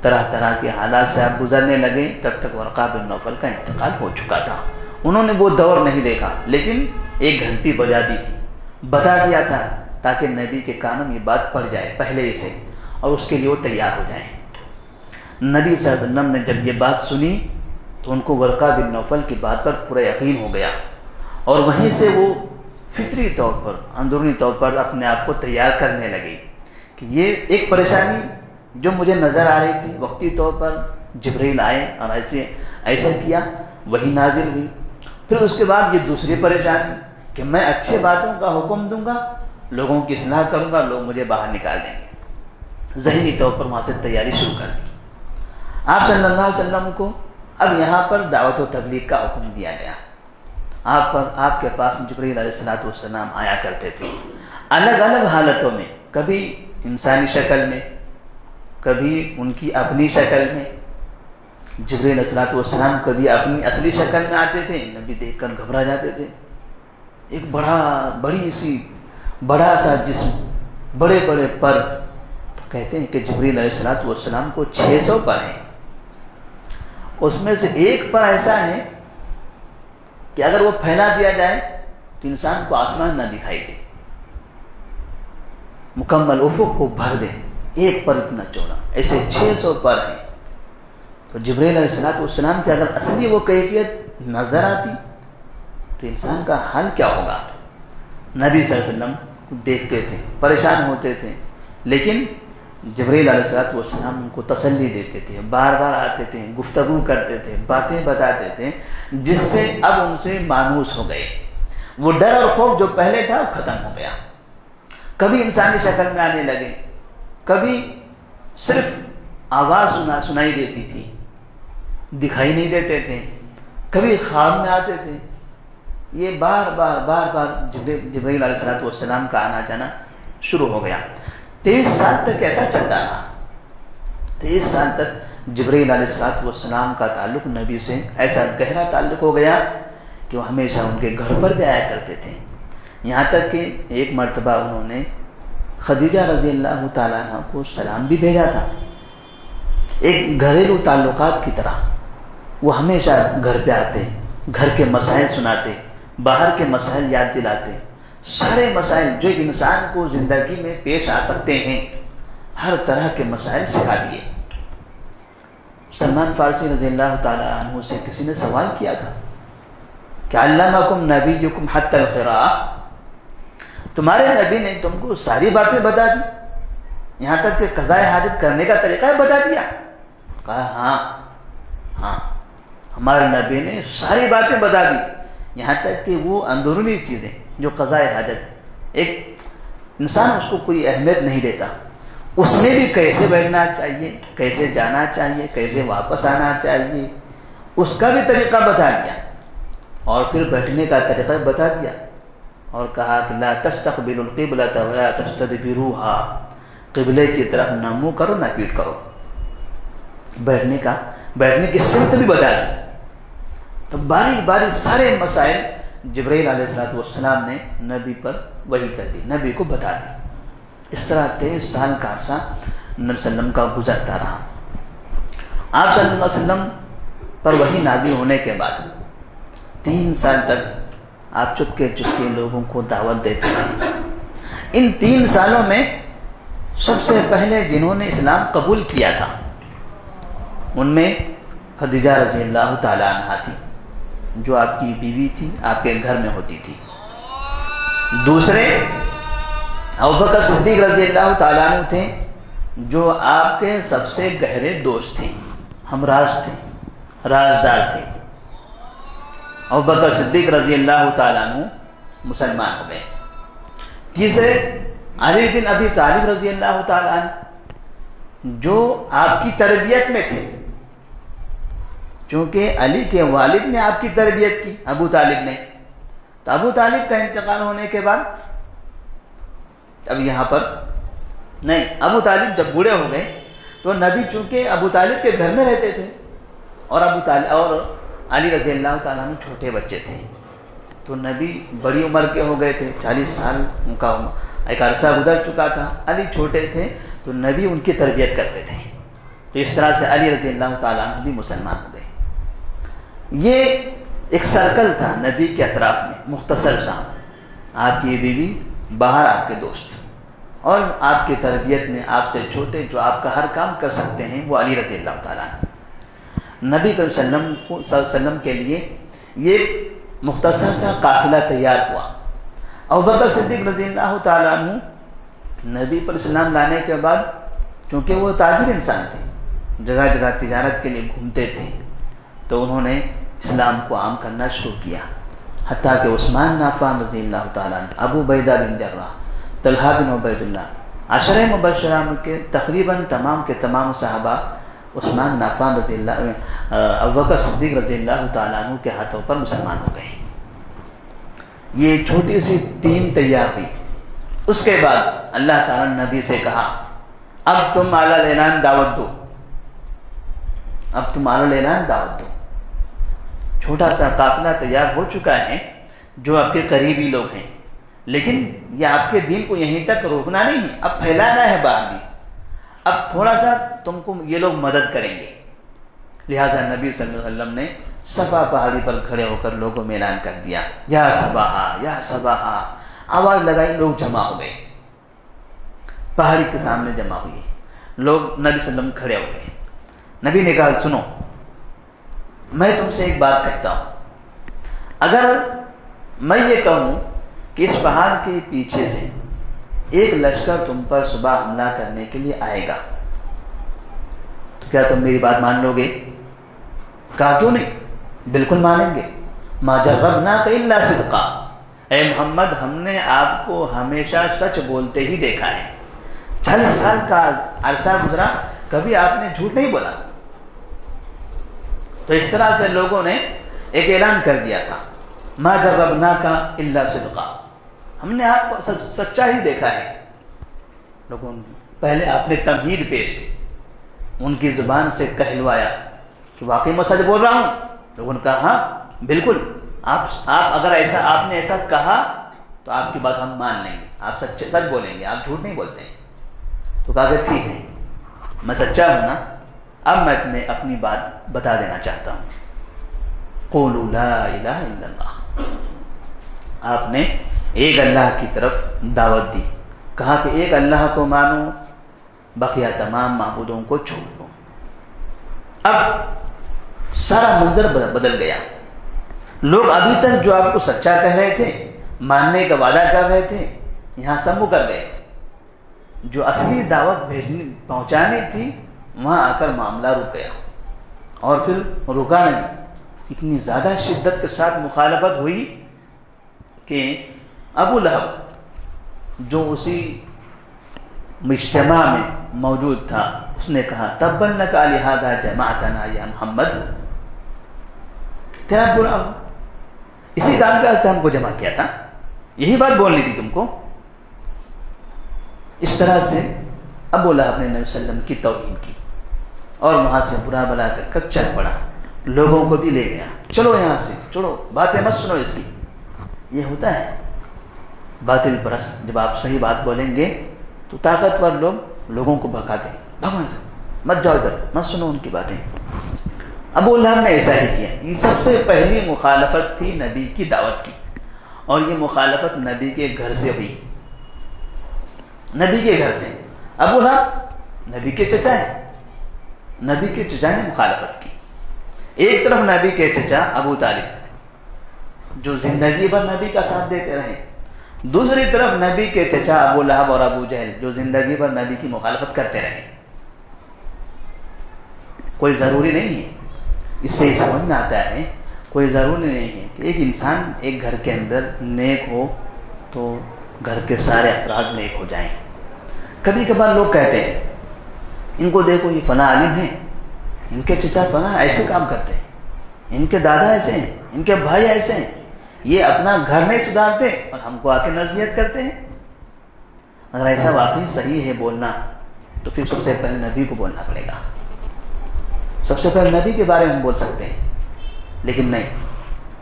طرح طرح کے حالات سے آپ گزرنے لگے، تب تک ورقہ بن نوفل کا انتقال ہو چکا تھا. انہوں نے وہ دور نہیں دیکھا، لیکن ایک گھنٹی بجا دی تھی، بتا دیا تھا تاکہ نبی کے کانوں میں یہ بات پڑ جائے پہلے ہی سے، اور اس کے لیے وہ تیار ہو جائیں. نبی صلی اللہ علیہ وسلم نے جب یہ بات سنی تو ان کو ورقہ بن نوفل کی بات پر پورا یقین ہو گیا، اور وہیں سے وہ فطری طور پر، اندرونی طور پر اپنے آپ کو تیار کرنے لگے کہ یہ ایک پریشانی جو مجھے نظر آ رہی تھی، وقتی طور پر جبرائیل آئے اور ایسا کیا، وہی نازل ہوئی. پھر اس کے بعد یہ دوسری پریشانی کہ میں اچھے باتوں کا حکم دوں گا، لوگوں کی اصلاح کروں گا، لوگ مجھے باہر نکال دیں گے. ذہنی طور پر وہاں سے تیاری شروع کر دی. آپ صلی اللہ علیہ وسلم کو اب یہاں پر دعوت و تبلیغ کا حکم دیا گیا. آپ کے پاس جبرائیل علیہ السلام آیا کرتے تھے الگ الگ حالتوں میں، کبھی انسانی شکل میں، کبھی ان کی اپنی شکل میں. جبرائیل علیہ السلام کبھی اپنی اصلی شکل میں آتے تھے، نبی دیکھ کر گھبرا جاتے تھے. ایک بڑا سا جسم، بڑے بڑے پر، تو کہتے ہیں کہ جبرائیل علیہ السلام کو 600 پر ہیں. اس میں سے ایک پر ایسا ہے کہ اگر وہ پھیلا دیا جائے تو انسان کو آسمان نہ دکھائی دے، مکمل افق کو بھر دے. ایک پر اتنا چوڑا، ایسے 600 پر ہیں. تو جبرائیل علیہ السلام کی اگر اصلی وہ کیفیت نظر آتی تو انسان کا حال کیا ہوگا؟ نبی صلی اللہ علیہ وسلم کو دیکھتے تھے، پریشان ہوتے تھے، لیکن جبرائیل علیہ السلام ان کو تسلی دیتے تھے، بار بار آتے تھے، گفتگو کرتے تھے، باتیں بتاتے تھے، جس سے اب ان سے مانوس ہو گئے. وہ ڈر اور خوف جو پہلے تھا وہ ختم ہو گیا. کبھی انسانی شکل میں آنے لگے، کبھی صرف آواز سنائی دیتی تھی، دکھائی نہیں دیتے تھے، کبھی خواب میں آتے تھے. یہ بار بار جبرائیل علیہ السلام کا آنا جانا شروع ہو گیا. 23 سال تک ایسا چلتا رہا. 23 سال تک جبرائیل علیہ السلام کا تعلق نبی سے ایسا گہرا تعلق ہو گیا کہ وہ ہمیشہ ان کے گھر پر بھی آیا کرتے تھے. یہاں تک کہ ایک مرتبہ انہوں نے خدیجہ رضی اللہ تعالیٰ عنہ کو سلام بھی بھیجا تھا. ایک گھریلو تعلقات کی طرح وہ ہمیشہ گھر پہ آتے، گھر کے مسائل سناتے، باہر کے مسائل یاد دلاتے. سارے مسائل جو ایک انسان کو زندگی میں پیش آ سکتے ہیں ہر طرح کے مسائل سکھا دیے۔ سلمان فارسی رضی اللہ تعالیٰ عنہ سے کسی نے سوال کیا تھا کہ علمکم نبیکم حتی القراءۃ، تمہارے نبی نے تم کو ساری باتیں بتا دی، یہاں تک کہ قضاء حاجت کرنے کا طریقہ بتا دیا؟ کہا ہاں ہمارے نبی نے ساری باتیں بتا دی، یہاں تک کہ وہ اندرونی چیزیں جو قضاء حاجت، ایک انسان اس کو کوئی اہمیت نہیں دیتا، اس میں بھی کیسے بیٹھنا چاہیے، کیسے جانا چاہیے، کیسے واپس آنا چاہیے، اس کا بھی طریقہ بتا دیا، اور پھر بیٹھنے کا طریقہ بتا دیا، اور کہا کہ لا تستقبلوا القبلۃ ولا تستدبروها، قبلے کی طرف نہ منہ کرو نہ پیٹ کرو، بیٹھنے کی سمت بھی بتا دی۔ تو باری باری سارے مسائل جبرائیل علیہ السلام نے نبی پر وحی کر دی، نبی کو بتا دی۔ اس طرح 23 سال کا عرصہ نبی صلی اللہ علیہ وسلم کا گزرتا رہا۔ آپ صلی اللہ علیہ وسلم پر وحی نازل ہونے کے بعد 3 سال تک آپ چپکے لوگوں کو دعوت دیتے رہے۔ ان 3 سالوں میں سب سے پہلے جنہوں نے اسلام قبول کیا تھا ان میں خدیجہ رضی اللہ تعالیٰ عنہا تھی، جو آپ کی بیوی تھی، آپ کے گھر میں ہوتی تھی۔ دوسرے ابوبکر صدیق رضی اللہ تعالیٰ عنہ تھے، جو آپ کے سب سے گہرے دوست تھے، ہمراز تھے، رازدار تھے۔ ابوبکر صدیق رضی اللہ تعالیٰ عنہ مسلمان ہو گئے۔ تیسرے علی بن ابی طالب رضی اللہ تعالیٰ عنہ، جو آپ کی تربیت میں تھے، چونکہ علی کے والد نے آپ کی تربیت کی، ابو طالب نے، تو ابو طالب کا انتقال ہونے کے بعد اب یہاں پر نہیں، ابو طالب جب بوڑھے ہو گئے تو نبی چونکہ ابو طالب کے گھر میں رہتے تھے، اور ابو طالب اور علی رضی اللہ تعالیٰ عنہ چھوٹے بچے تھے، تو نبی بڑی عمر کے ہو گئے تھے، 40 سال ان کا ایک عرصہ گزر چکا تھا، علی چھوٹے تھے، تو نبی ان کی تربیت کرتے تھے۔ تو اس طرح سے علی رضی اللہ تعالیٰ عنہ بھی مسلمان ہو گئے۔ یہ ایک سرکل تھا نبی کے اطراف میں، مختصر سا، آپ کی بیوی، باہر آپ کے دوست، اور آپ کی تربیت میں آپ سے چھوٹے جو آپ کا ہر کام کر سکتے ہیں وہ علی رضی اللہ تعالیٰ عنہ۔ نبی صلی اللہ علیہ وسلم کے لیے یہ مختصر سا قافلہ تیار ہوا۔ ابوبکر صدیق رضی اللہ تعالیٰ عنہ نبی پر اسلام لانے کے بعد، چونکہ وہ تاجر انسان تھے، جگہ جگہ تجارت کے لیے گھومتے تھے، تو انہوں نے اسلام کو عام کرنا شروع کیا، حتیٰ کہ عثمان بن عفان رضی اللہ تعالیٰ عنہ، ابو عبیدہ بن جراح، طلحہ بن عبید اللہ، عشرہ مبشرہ کے تقریباً تمام کے تمام صحابہ عثمان بن عفان رضی اللہ، ابوبکر صدیق رضی اللہ تعالیٰ عنہ کے ہاتھوں پر مسلمان ہو گئے۔ یہ چھوٹی سی ٹیم تیار ہوئی۔ اس کے بعد اللہ تعالیٰ نے نبی سے کہا، اب تم اعلیٰ اعلان دعوت دو، اب تم اعلیٰ اعلان دعوت دو۔ چھوٹا سا قافلہ تیار ہو چکا ہے جو آپ کے قریبی لوگ ہیں، لیکن یہ آپ کے دین کو یہیں تک روکنا نہیں ہے، اب پھیلانا ہے باہر بھی۔ اب تھوڑا سا تم کو یہ لوگ مدد کریں گے۔ لہذا نبی صلی اللہ علیہ وسلم نے صفا پہاڑی پر کھڑے ہو کر لوگوں میں اعلان کر دیا، یا صباحا یا صباحا، آواز لگائی، لوگ جمع ہو گئے، پہاڑی کے سامنے جمع ہوئے، لوگ نبی صلی اللہ علیہ وسلم کھڑے ہو گئے۔ نبی نے کہا، سنو، میں تم سے ایک بات کہتا ہوں، اگر میں یہ کہوں کہ اس پہاڑ کے پیچھے سے ایک لشکر تم پر صبح حملہ کرنے کے لیے آئے گا تو کیا تم میری بات مان لو گے؟ کہا کیوں نہیں، بالکل مانیں گے۔ ما جربناک الا صدقا، اے محمد ہم نے آپ کو ہمیشہ سچ بولتے ہی دیکھا ہے، 40 سال کا عرصہ گزرا، کبھی آپ نے جھوٹ نہیں بولا۔ تو اس طرح سے لوگوں نے ایک اعلان کر دیا تھا، ما جربناک الا صدقا، ہم نے آپ کو سچا ہی دیکھا ہے۔ لوگوں نے پہلے آپ نے تمہید پیش کی، ان کی زبان سے کہلوایا کہ واقعی میں سچ بول رہا ہوں۔ لوگوں نے کہا ہاں بالکل، آپ اگر ایسا آپ نے ایسا کہا تو آپ کی بات ہم مان لیں گے، آپ سچ بولیں گے، آپ جھوٹ نہیں بولتے ہیں۔ تو کہا کہ ٹھیک ہے، میں سچا ہوں نا، اب میں تمہیں اپنی بات بتا دینا چاہتا ہوں۔ قولوا لا الہ الا اللہ، آپ نے ایک اللہ کی طرف دعوت دی، کہا کہ ایک اللہ کو مانو، بقیہ تمام معبودوں کو چھوڑ دو۔ اب سارا منظر بدل گیا۔ لوگ ابھی تک جو آپ کو سچا کہہ رہے تھے، ماننے کا وعدہ کر رہے تھے، یہاں سب مکر گئے۔ جو اصلی دعوت پہنچانی تھی وہاں آ کر معاملہ رک گیا، اور پھر رکا نہیں، اتنی زیادہ شدت کے ساتھ مخالفت ہوئی کہ ابو لہب جو اسی اجتماع میں موجود تھا، اس نے کہا تبا لک لہذا جمعتنا یا محمد، تیرا برا اسی کام کے واسطے ہم کو جمع کیا تھا، یہی بات بولنی تھی تم کو۔ اس طرح سے ابو لہب نے نبی صلی اللہ علیہ وسلم کی توہین کی اور وہاں سے برا بلا کر چل پڑا، لوگوں کو بھی لے گیا، چلو یہاں سے چلو، باتیں مت سنو اس کی۔ یہ ہوتا ہے باطل پرست، جب آپ صحیح بات بولیں گے تو طاقتور لوگ لوگوں کو بھگاتے ہیں، بھگوان سے مت جاؤ ادھر، مت سنو ان کی باتیں۔ ابو لہب نے ایسا ہی کیا۔ یہ سب سے پہلی مخالفت تھی نبی کی دعوت کی، اور یہ مخالفت نبی کے گھر سے ہوئی، نبی کے گھر سے۔ ابو لہب نبی کے چچا ہیں، نبی کے چچا نے مخالفت کی۔ ایک طرف نبی کے چچا ابو طالب جو زندگی بھر نبی کا ساتھ دیتے رہے، دوسری طرف نبی کے چچا ابو لہب اور ابو جہل جو زندگی بھر نبی کی مخالفت کرتے رہے۔ کوئی ضروری نہیں ہے، اس سے یہ سمجھ میں آتا ہے، کوئی ضروری نہیں ہے کہ ایک انسان ایک گھر کے اندر نیک ہو تو گھر کے سارے افراد نیک ہو جائیں۔ کبھی کبھار لوگ کہتے ہیں ان کو دیکھو یہ فلاں عالم ہیں، ان کے چچا فلاں ایسے کام کرتے ہیں، ان کے دادا ایسے ہیں، ان کے بھائی ایسے ہیں، یہ اپنا گھر نہیں سدھارتے اور ہم کو آ کے نصیحت کرتے ہیں۔ اگر ایسا واقعی صحیح ہے بولنا تو پھر سب سے پہلے نبی کو بولنا پڑے گا، سب سے پہلے نبی کے بارے میں ہم بول سکتے ہیں، لیکن نہیں،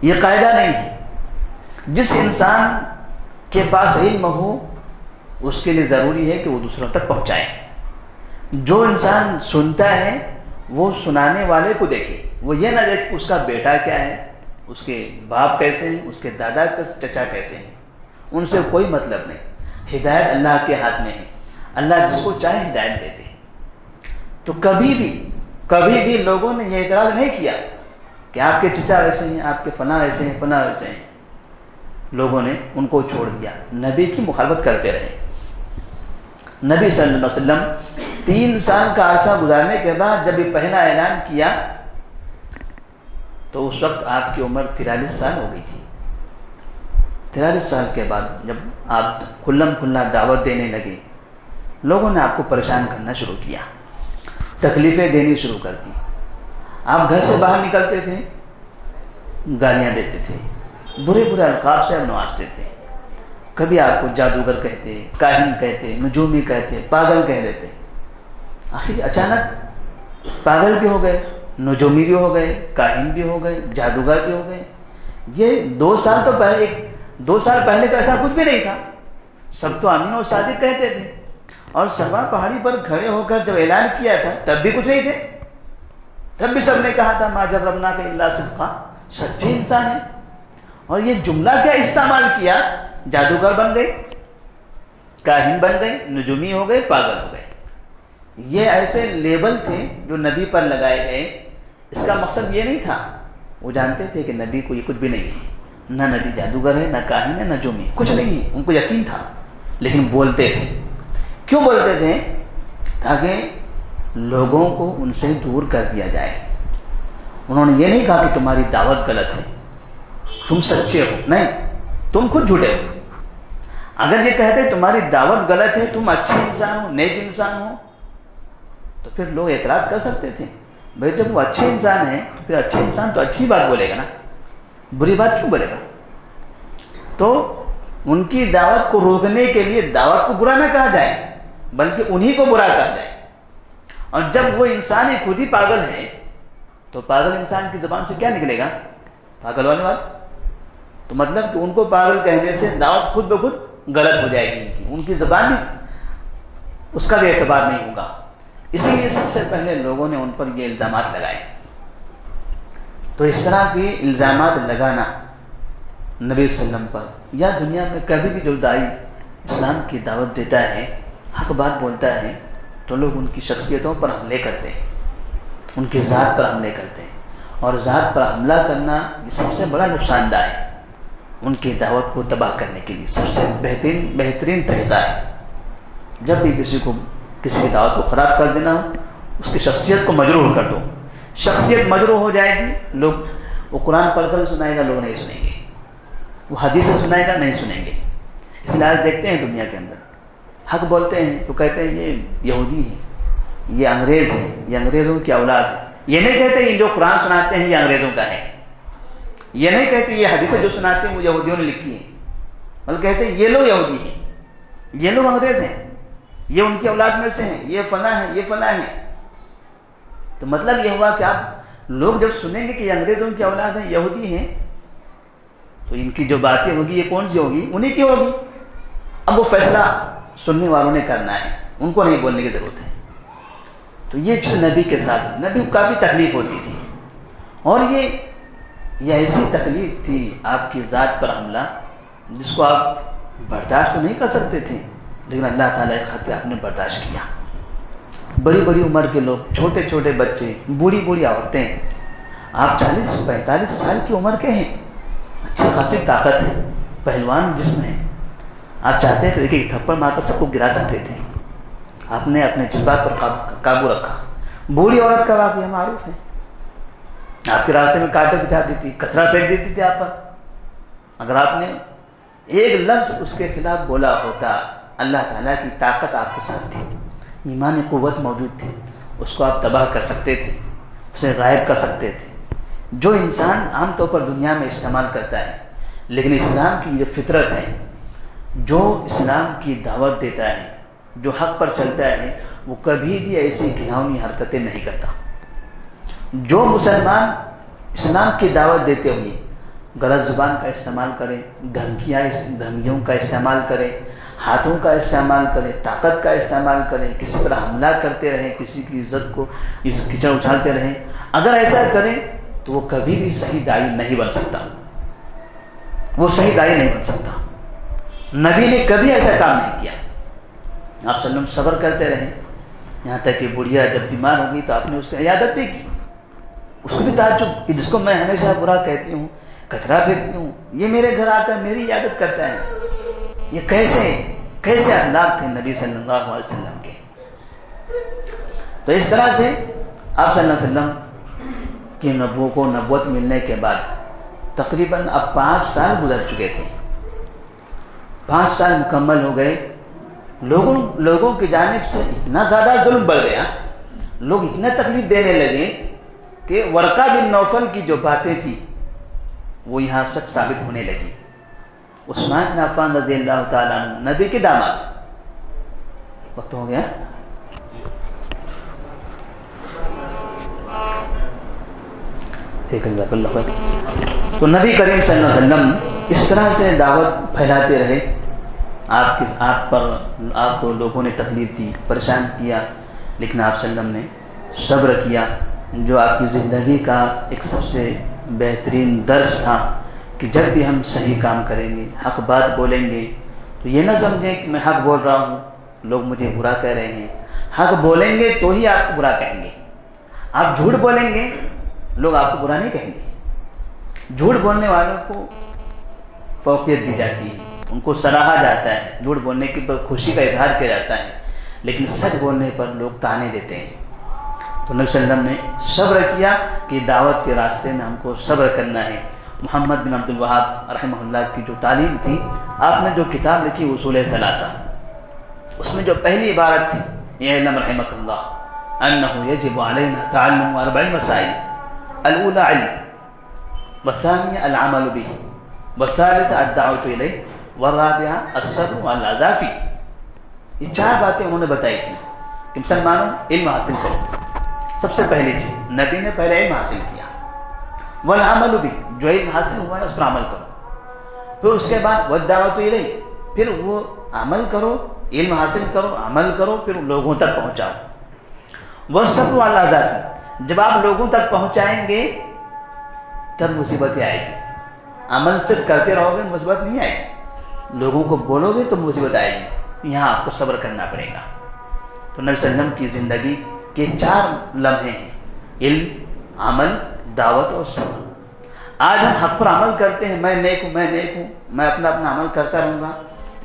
یہ قاعدہ نہیں ہے۔ جس انسان کے پاس علم ہو اس کے لیے ضروری ہے کہ وہ دوسروں تک پہنچائے۔ جو انسان سنتا ہے وہ سنانے والے کو دیکھے، وہ یہ نہ دیکھے اس کا بیٹا کیا ہے، اس کے باپ کیسے ہیں، اس کے دادا چچا کیسے ہیں، ان سے کوئی مطلب نہیں۔ ہدایت اللہ کے ہاتھ میں ہے، اللہ جس کو چاہے ہدایت دیتے۔ تو کبھی بھی لوگوں نے یہ اعتراض نہیں کیا کہ آپ کے چچا ویسے ہیں، آپ کے فلاں ویسے ہیں، فلاں ویسے ہیں۔ لوگوں نے ان کو چھوڑ دیا، نبی کی مخالفت کرتے رہے۔ نبی صلی اللہ علیہ وسلم 3 سال کا عرصہ گزارنے کے بعد جب یہ پہلا اعلان کیا تو اس وقت آپ کی عمر 43 سال ہو گئی تھی۔ 43 سال کے بعد جب آپ کھلم کھلا دعوت دینے لگے، لوگوں نے آپ کو پریشان کرنا شروع کیا، تکلیفیں دینی شروع کر دی۔ آپ گھر سے باہر نکلتے تھے، گالیاں دیتے تھے، برے برے القاب سے نوازتے تھے۔ کبھی آپ کو جادوگر کہتے، کاہن کہتے، نجومی کہتے، پاگل کہہ دیتے۔ آخر اچانک پاگل بھی ہو گئے، نجومی بھی ہو گئے، کاہن بھی ہو گئے، جادوگر بھی ہو گئے۔ یہ 2 سال تو پہلے 2 سال پہلے تو ایسا کچھ بھی نہیں تھا، سب تو امین و صادق کہتے تھے، اور صفا پہاڑی پر کھڑے ہو کر جب اعلان کیا تھا تب بھی کچھ نہیں تھے، تب بھی سب نے کہا تھا ما جربناک الا صدقا، سچے انسان ہیں۔ اور یہ جملہ کیا استعمال کیا، جادوگر بن گئے، کاہن بن گئے، نجومی ہو گئے، پاگل ہو گئے۔ یہ ایسے لیبل تھے جو نبی پر لگائے گئے۔ اس کا مقصد یہ نہیں تھا، وہ جانتے تھے کہ نبی کو یہ کچھ بھی نہیں ہے، نہ نبی جادوگر ہے، نہ کاہن ہے، نہ نجومی، کچھ نہیں ہے، ان کو یقین تھا، لیکن بولتے تھے۔ کیوں بولتے تھے؟ تاکہ لوگوں کو ان سے دور کر دیا جائے۔ انہوں نے یہ نہیں کہا کہ تمہاری دعوت غلط ہے، تم سچے ہو، نہیں، تم خود جھوٹے ہو۔ اگر یہ کہتے تمہاری دعوت غلط ہے، تم اچھے انسان ہو، نیک انسان ہو، تو پھر لوگ اعتراض کر سکتے تھے۔ بھائی جب وہ اچھے انسان ہیں تو پھر اچھے انسان تو اچھی بات بولے گا نا، بری بات کیوں بولے گا؟ تو ان کی دعوت کو روکنے کے لیے دعوت کو برا نہ کہا جائے بلکہ انہی کو برا کہا جائے۔ اور جب وہ انسان ہی خود ہی پاگل ہے تو پاگل انسان کی زبان سے کیا نکلے گا؟ پاگل والی بات۔ تو مطلب کہ ان کو پاگل کہنے سے دعوت خود بخود غلط ہو جائے گی، ان کی زبان بھی اس کا بھی اعتبار نہیں ہوگا۔ اسی لیے سب سے پہلے لوگوں نے ان پر یہ الزامات لگائے۔ تو اس طرح کی الزامات لگانا نبی صلی اللہ علیہ وسلم پر یا دنیا میں کبھی بھی جو داعی اسلام کی دعوت دیتا ہے، حق بات بولتا ہے، تو تو لوگ ان کی شخصیتوں پر حملے کرتے ہیں، ان کی ذات پر حملے کرتے ہیں، اور ذات پر حملہ کرنا یہ سب سے بڑا نقصان دہ ہے، ان کی دعوت کو تباہ کرنے کے لیے سب سے بہترین طریقہ ہے۔ جب بھی کسی کی دعوت کو خراب کر دینا ہو، اس کی شخصیت کو مجروح کر دو۔ شخصیت مجروح ہو جائے گی، لوگ وہ قرآن پڑھ کر سنائے گا، لوگ نہیں سنیں گے، وہ حدیث سنائے گا، نہیں سنیں گے۔ اس لیے آج دیکھتے ہیں دنیا کے اندر حق بولتے ہیں تو کہتے ہیں یہ یہودی ہے، یہ انگریز ہے، یہ انگریزوں کی اولاد ہے۔ یہ نہیں کہتے یہ جو قرآن سناتے ہیں یہ انگریزوں کا ہے، یہ نہیں کہتے یہ حدیثیں جو سناتے ہیں وہ یہودیوں نے لکھی ہیں، بلکہ کہتے ہیں یہ لوگ یہودی ہیں، یہ لوگ انگریز ہیں، یہ ان کی اولاد میں سے ہیں، یہ فلاں ہیں، یہ فلاں ہیں۔ تو مطلب یہ ہوا کہ آپ لوگ جب سنیں گے کہ یہ انگریزوں کی اولاد ہیں، یہودی ہیں، تو ان کی جو باتیں ہوگی یہ کون سی ہوگی؟ انہی کی ہوگی۔ اب وہ فیصلہ سننے والوں نے کرنا ہے، ان کو نہیں بولنے کی ضرورت ہے۔ تو یہ چیز نبی کے ساتھ ہوئی، نبی کو کافی تکلیف ہوتی تھی، اور یہ ایسی تکلیف تھی آپ کی ذات پر حملہ جس کو آپ برداشت تو نہیں کر سکتے تھے، لیکن اللہ تعالیٰ کے خاطر آپ نے برداشت کیا۔ بڑی بڑی عمر کے لوگ، چھوٹے چھوٹے بچے، بوڑھی بوڑھی عورتیں، آپ 40-45 سال کی عمر کے ہیں، اچھی خاصی طاقت ہے، پہلوان جسم ہے، آپ چاہتے ہیں تو ایک ایک تھپڑ مار کر سب کو گرا سکتے تھے، آپ نے اپنے جذبات پر قابو رکھا۔ بوڑھی عورت کا واقعہ معروف ہے، آپ کے راستے میں کانٹے بچھا دیتی، کچرا پھینک دیتی تھی آپ پر، اگر آپ نے ایک لفظ اس کے خلاف بولا ہوتا، اللہ تعالیٰ کی طاقت آپ کے ساتھ تھی، ایمان قوت موجود تھی، اس کو آپ تباہ کر سکتے تھے، اسے غائب کر سکتے تھے۔ جو انسان عام طور پر دنیا میں استعمال کرتا ہے، لیکن اسلام کی جو فطرت ہے، جو اسلام کی دعوت دیتا ہے، جو حق پر چلتا ہے، وہ کبھی بھی ایسی گھناؤنی حرکتیں نہیں کرتا۔ جو مسلمان اسلام کی دعوت دیتے ہوئے غلط زبان کا استعمال کرے، دھمکیوں کا استعمال کرے، ہاتھوں کا استعمال کرے، طاقت کا استعمال کرے، کسی پر حملہ کرتے رہے، کسی کی عزت کو کیچڑ اچھالتے رہے، اگر ایسا کرے تو وہ کبھی بھی صحیح داعی نہیں بن سکتا، وہ صحیح داعی نہیں بن سکتا۔ نبی نے کبھی ایسا کام نہیں کیا، آپ صلی اللہ علیہ وسلم صبر کرتے رہے، یہاں تک کہ بڑھیا جب بیمار ہو گئی تو آپ نے اس سے عیادت بھی کی۔ اس کو بھی تعجب کہ جس کو میں ہمیشہ برا کہتی ہوں، کچرا پھینکتی ہوں، یہ میرے گھر آتا ہے، میری عیادت کرتا ہے۔ یہ کیسے اخلاق تھے نبی صلی اللہ علیہ وسلم کے۔ تو اس طرح سے آپ صلی اللہ علیہ وسلم کی نبوت ملنے کے بعد تقریباً اب 5 سال گزر چکے تھے، 5 سال مکمل ہو گئے۔ لوگوں کی جانب سے اتنا زیادہ ظلم بڑھ گیا، لوگ اتنا تکلیف دینے لگے کہ ورقہ بن نوفل کی جو باتیں تھیں وہ یہاں سچ ثابت ہونے لگی۔ عثمان بن عفان رضی اللہ تعالیٰ عنہ نبی کے داماد، وقت ہو گیا، تو نبی کریم صلی اللہ علیہ وسلم اس طرح سے دعوت پھیلاتے رہے، آپ کو لوگوں نے تکلیف دی، پریشان کیا، لیکن آپ صلی اللہ علیہ وسلم نے صبر کیا، جو آپ کی زندگی کا ایک سب سے بہترین درس تھا کہ جب بھی ہم صحیح کام کریں گے، حق بات بولیں گے، تو یہ نہ سمجھیں کہ میں حق بول رہا ہوں، لوگ مجھے برا کہہ رہے ہیں۔ حق بولیں گے تو ہی آپ کو برا کہیں گے، آپ جھوٹ بولیں گے لوگ آپ کو برا نہیں کہیں گے۔ جھوٹ بولنے والوں کو فوقیت دی جاتی ہے، ان کو سراہا جاتا ہے، جھوٹ بولنے کی خوشی کا اظہار کیا جاتا ہے، لیکن سچ بولنے پر لوگ تانے دیتے ہیں۔ تو نبی صلی اللہ علیہ وسلم نے صبر کیا کہ دعوت کے راستے میں ہم کو صبر کرنا ہے۔ محمد بن عبد الوہاب رحمہ اللہ کی جو تعلیم تھی، آپ نے جو کتاب لکھی اصول ثلاثہ، اس میں جو پہلی عبارت تھی، اعلم رحمک اللہ انہ یجب علینا تعلم 4 مسائل، الاولى علم، والثانیہ العمل به، والثالثہ الدعوۃ الیہ، والرابعہ الصبر على الاذى فیہ۔ یہ 4 باتیں انہوں نے بتائی تھی کہ مسلمانوں علم حاصل کرو۔ سب سے پہلی چیز نبی نے پہلے علم حاصل کیا، والعمل بھی، جو علم حاصل ہوا ہے اس پر عمل کرو، پھر اس کے بعد والدعوۃ الیہ، پھر وہ عمل کرو، علم حاصل کرو، عمل کرو، پھر لوگوں تک پہنچاؤ۔ والصبر علی الاذى، جب آپ لوگوں تک پہنچائیں گے تب مصیبتیں آئے گی، عمل صرف کرتے رہو گے مصیبت نہیں آئے گی، لوگوں کو بولو گے تو مصیبت آئے گی، یہاں آپ کو صبر کرنا پڑے گا۔ تو نبی صلی اللہ علیہ وسلم کی زندگی کے 4 لمحے ہیں: علم، عمل، دعوت اور صبر۔ آج ہم حق پر عمل کرتے ہیں، میں نیک ہوں، میں نیک ہوں، میں اپنا عمل کرتا رہوں گا،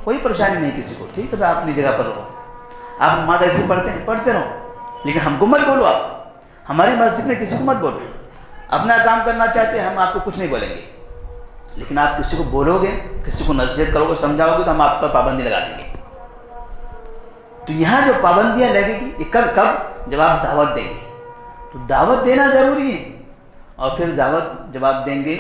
کوئی پریشانی نہیں کسی کو، ٹھیک ہے، آپ اپنی جگہ پر رہو۔ آپ نماز ایسے پڑھتے ہیں، پڑھتے رہو، لیکن ہم کو مت بولو، آپ ہماری مسجد میں کسی کو مت بولو۔ اپنا کام کرنا چاہتے ہیں، ہم آپ کو کچھ نہیں بولیں گے، لیکن آپ کسی کو بولو گے، کسی کو نصیحت کرو گے، سمجھاؤ گے، تو ہم آپ پر پابندی لگا دیں گے۔ تو یہاں جو پابندیاں لگے گی یہ کب جب آپ دعوت دیں گے، تو دعوت دینا ضروری ہے، اور پھر دعوت جب آپ دیں گے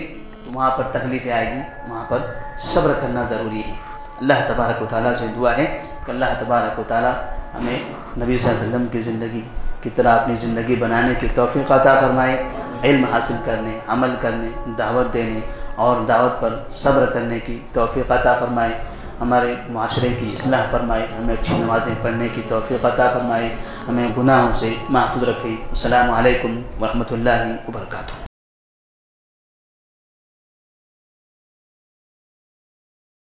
تو وہاں پر تکلیفیں آئے گی، وہاں پر صبر کرنا ضروری ہے۔ اللہ تبارک و تعالیٰ سے دعا ہے کہ اللہ تبارک و تعالیٰ ہمیں نبی صلی اللہ علیہ وسلم کی زندگی کی طرح اپنی زندگی بنانے کی توفیق عطا فرمائے، علم حاصل کرنے، عمل کرنے، دعوت دینے اور دعوت پر صبر کرنے کی توفیق عطا فرمائے، ہمارے معاشرے کی اصلاح فرمائے، ہمیں اچھی نمازیں پڑھنے کی توفیق عطا فرمائے، ہمیں گناہوں سے محفوظ رکھے۔ السلام علیکم ورحمۃ اللہ وبرکاتہ۔